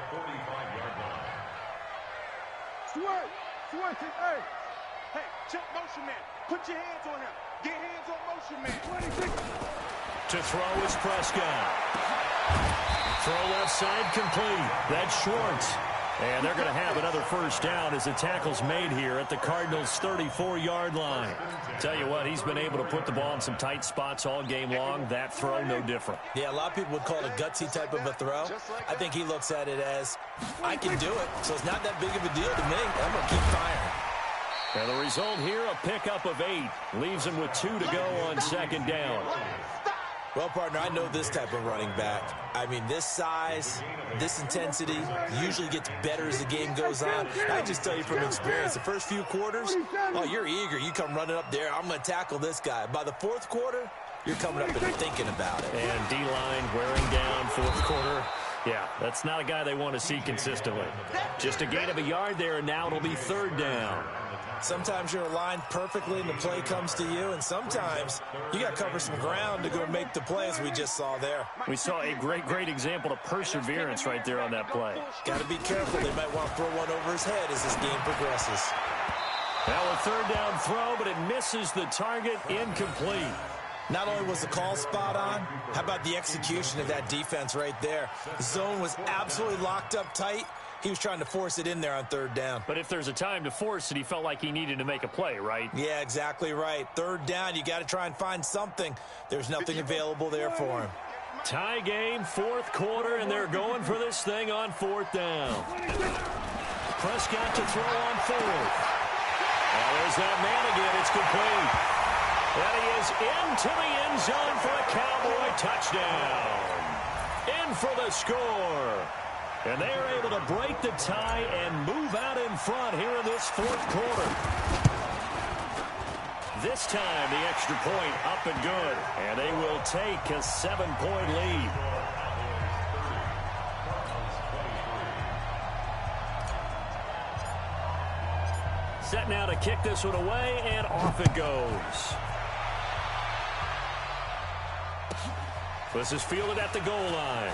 Speaker 7: Hey, check motion man. Put your hands on him. Get hands on motion man.
Speaker 3: To throw is Prescott. Throw left side complete. That's Schwartz. And they're going to have another 1st down as the tackle's made here at the Cardinals' 34-yard line. Tell you what, he's been able to put the ball in some tight spots all game long. That throw, no different.
Speaker 6: Yeah, a lot of people would call it a gutsy type of a throw. I think he looks at it as, I can do it, so it's not that big of a deal to me. I'm going to keep firing.
Speaker 3: And the result here, a pickup of 8. Leaves him with 2 to go on 2nd down.
Speaker 6: Well, partner, I know this type of running back. I mean, this size, this intensity usually gets better as the game goes on. I just tell you from experience, the first few quarters, oh, you're eager. You come running up there, I'm going to tackle this guy. By the 4th quarter, you're coming up and thinking about it.
Speaker 3: And D-line wearing down 4th quarter. Yeah, that's not a guy they want to see consistently. Just a gain of a yard there, and now it'll be 3rd down.
Speaker 6: Sometimes you're aligned perfectly and the play comes to you, and sometimes you got to cover some ground to go make the play, as we just saw there.
Speaker 3: We saw a great example of perseverance right there on that play.
Speaker 6: Got to be careful. They might want to throw one over his head as this game progresses.
Speaker 3: Now a 3rd down throw, but it misses the target, incomplete.
Speaker 6: Not only was the call spot on, how about the execution of that defense right there? The zone was absolutely locked up tight. He was trying to force it in there on 3rd down.
Speaker 3: But if there's a time to force it, he felt like he needed to make a play, right?
Speaker 6: Yeah, exactly right. 3rd down, you got to try and find something. There's nothing available there for him.
Speaker 3: Tie game, 4th quarter, and they're going for this thing on 4th down. Prescott to throw on 4th. Oh, there's that man again. It's complete. And he is into the end zone for a Cowboy touchdown. In for the score. And they are able to break the tie and move out in front here in this 4th quarter. This time, the extra point up and good. And they will take a 7-point lead. set now to kick this one away, and off it goes. This is fielded at the goal line.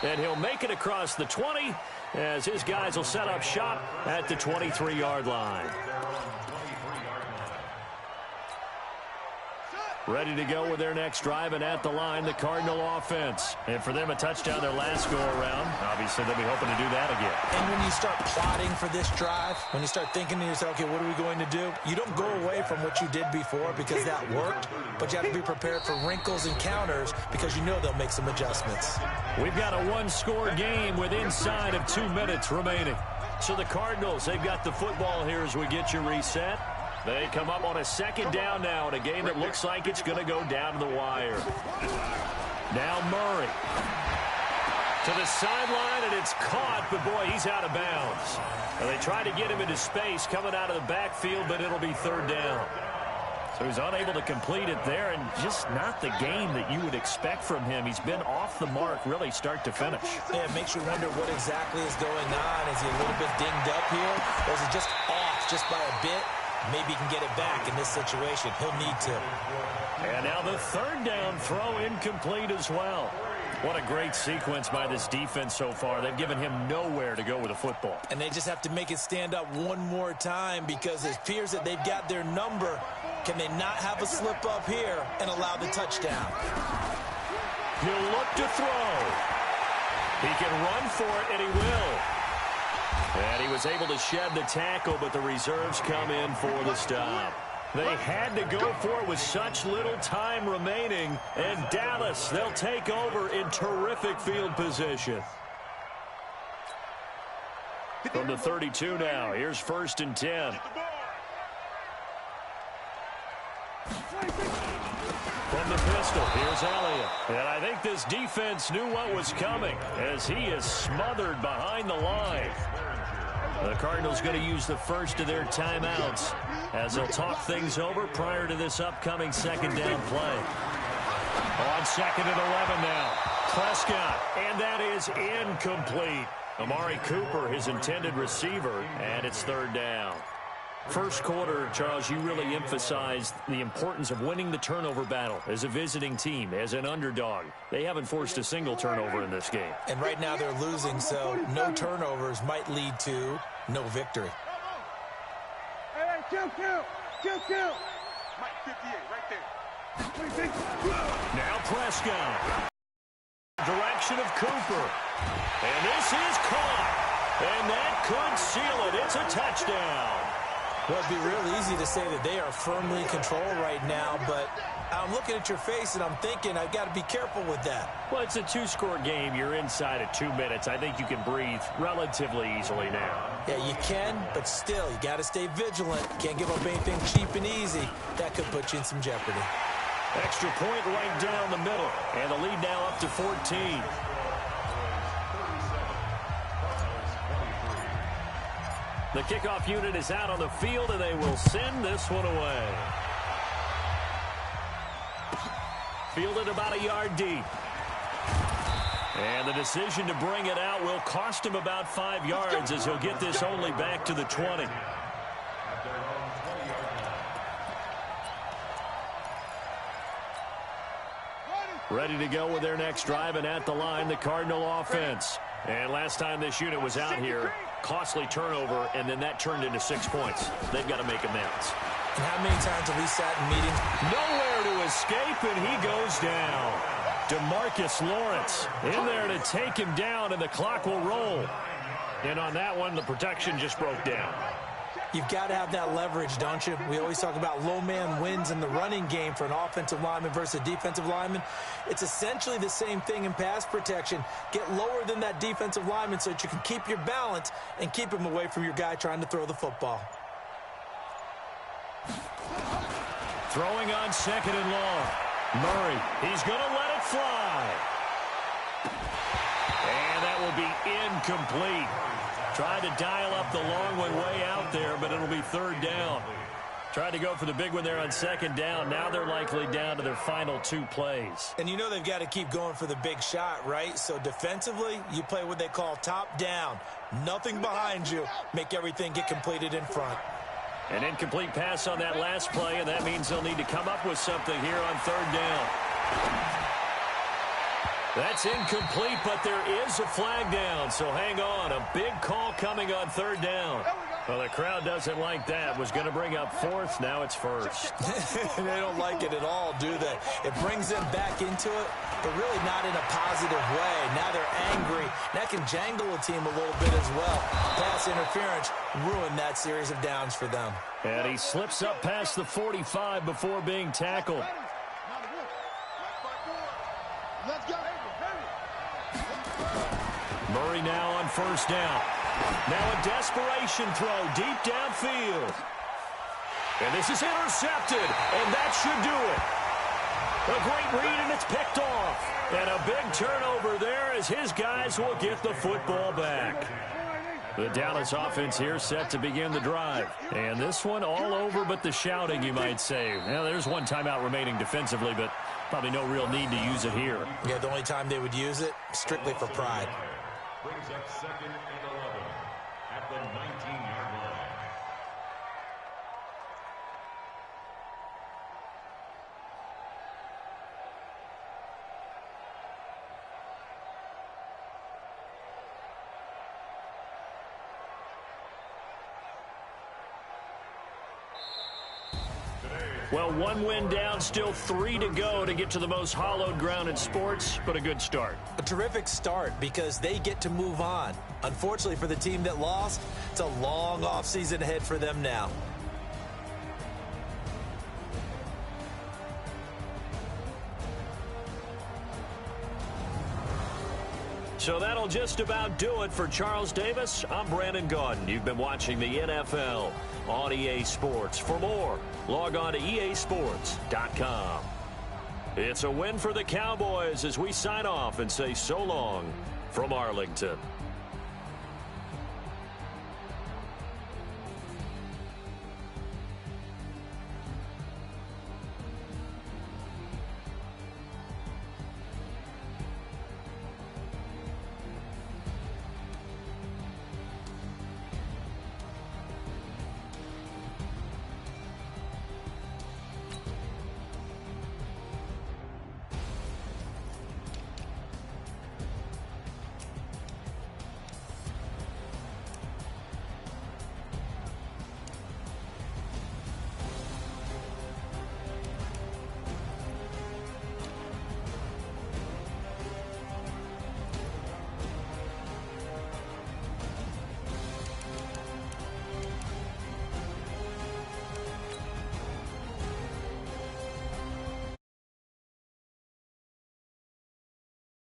Speaker 3: And he'll make it across the 20 as his guys will set up shop at the 23-yard line. Ready to go with their next drive, and at the line, the Cardinal offense. And for them, a touchdown their last go-around. Obviously, they'll be hoping to do that again.
Speaker 6: And when you start plotting for this drive, when you start thinking to yourself, okay, what are we going to do? You don't go away from what you did before because that worked, but you have to be prepared for wrinkles and counters because you know they'll make some adjustments.
Speaker 3: We've got a one-score game with inside of 2 minutes remaining. So the Cardinals, they've got the football here as we get you reset. They come up on a second down now in a game that looks like it's going to go down to the wire. Now Murray to the sideline, and it's caught, but boy, he's out of bounds. Well, they try to get him into space coming out of the backfield, but it'll be third down. So he's unable to complete it there, and just not the game that you would expect from him. He's been off the mark really start to finish.
Speaker 6: Yeah, it makes you wonder what exactly is going on. Is he a little bit dinged up here, or is he just off just by a bit? Maybe he can get it back in this situation. He'll need to.
Speaker 3: And now the third down throw incomplete as well. What a great sequence by this defense so far. They've given him nowhere to go with the football.
Speaker 6: And they just have to make it stand up one more time because it appears that they've got their number. Can they not have a slip up here and allow the touchdown?
Speaker 3: He'll look to throw. He can run for it, and he will. And he was able to shed the tackle, but the reserves come in for the stop. They had to go for it with such little time remaining. And Dallas, they'll take over in terrific field position. From the 32 now, here's 1st and 10. From the pistol, here's Elliott. And I think this defense knew what was coming as he is smothered behind the line. The Cardinals going to use the first of their timeouts as they'll talk things over prior to this upcoming second down play. On 2nd and 11 now. Prescott, and that is incomplete. Amari Cooper, his intended receiver, and it's third down. First quarter, Charles, you really emphasized the importance of winning the turnover battle as a visiting team, as an underdog. They haven't forced a single turnover in this game.
Speaker 6: And right now they're losing, so no turnovers might lead to no victory.
Speaker 7: Hey, count. Mike 58, right there.
Speaker 3: Now Prescott. Direction of Cooper. And this is caught. And that could seal it. It's a touchdown.
Speaker 6: Well, it'd be real easy to say that they are firmly in control right now, but I'm looking at your face and I'm thinking I've got to be careful with that.
Speaker 3: Well, it's a 2-score game. You're inside of 2 minutes. I think you can breathe relatively easily now.
Speaker 6: Yeah, you can, but still, you got to stay vigilant. Can't give up anything cheap and easy. That could put you in some jeopardy.
Speaker 3: Extra point right down the middle, and the lead now up to 14. The kickoff unit is out on the field, and they will send this one away. Fielded about a yard deep. And the decision to bring it out will cost him about 5 yards as he'll get this only back to the 20. Ready to go with their next drive, and at the line, the Cardinal offense. And last time this unit was out here, costly turnover, and then that turned into 6 points. They've got to make amends.
Speaker 6: And how many times have we sat in meetings?
Speaker 3: Nowhere to escape, and he goes down. DeMarcus Lawrence in there to take him down, and the clock will roll. And on that one, the protection just broke down.
Speaker 6: You've got to have that leverage, don't you? We always talk about low man wins in the running game for an offensive lineman versus a defensive lineman. It's essentially the same thing in pass protection. Get lower than that defensive lineman so that you can keep your balance and keep him away from your guy trying to throw the football.
Speaker 3: Throwing on 2nd and long. Murray, he's going to let it fly. And that will be incomplete. Tried to dial up the long one way out there, but it'll be third down. Tried to go for the big one there on second down. Now they're likely down to their final 2 plays.
Speaker 5: And you know they've got to keep going for the big shot, right? So defensively, you play what they call top down. Nothing behind you. Make everything get completed in front.
Speaker 3: An incomplete pass on that last play, and that means they'll need to come up with something here on third down. That's incomplete, but there is a flag down, so hang on. A big call coming on third down. Well, the crowd doesn't like that. Was going to bring up fourth. Now it's first.
Speaker 5: They don't like it at all, do they? It brings them back into it, but really not in a positive way. Now they're angry. That can jangle a team a little bit as well. Pass interference ruined that series of downs for them.
Speaker 3: And he slips up past the 45 before being tackled.
Speaker 7: Let's go.
Speaker 3: Murray now on first down. Now a desperation throw deep downfield. And this is intercepted, and that should do it. A great read, and it's picked off. And a big turnover there as his guys will get the football back. The Dallas offense here set to begin the drive. And this one all over but the shouting, you might say. Now, there's one timeout remaining defensively, but probably no real need to use it here.
Speaker 5: Yeah, the only time they would use it, strictly for pride.
Speaker 4: Brings up 2nd and 11 at the 19-yard line.
Speaker 3: Well, 1 win down, still 3 to go to get to the most hallowed ground in sports, but a good start.
Speaker 5: A terrific start because they get to move on. Unfortunately for the team that lost, it's a long offseason ahead for them now.
Speaker 3: So that'll just about do it for Charles Davis. I'm Brandon Gaudin. You've been watching the NFL on EA Sports. For more, log on to easports.com. It's a win for the Cowboys as we sign off and say so long from Arlington.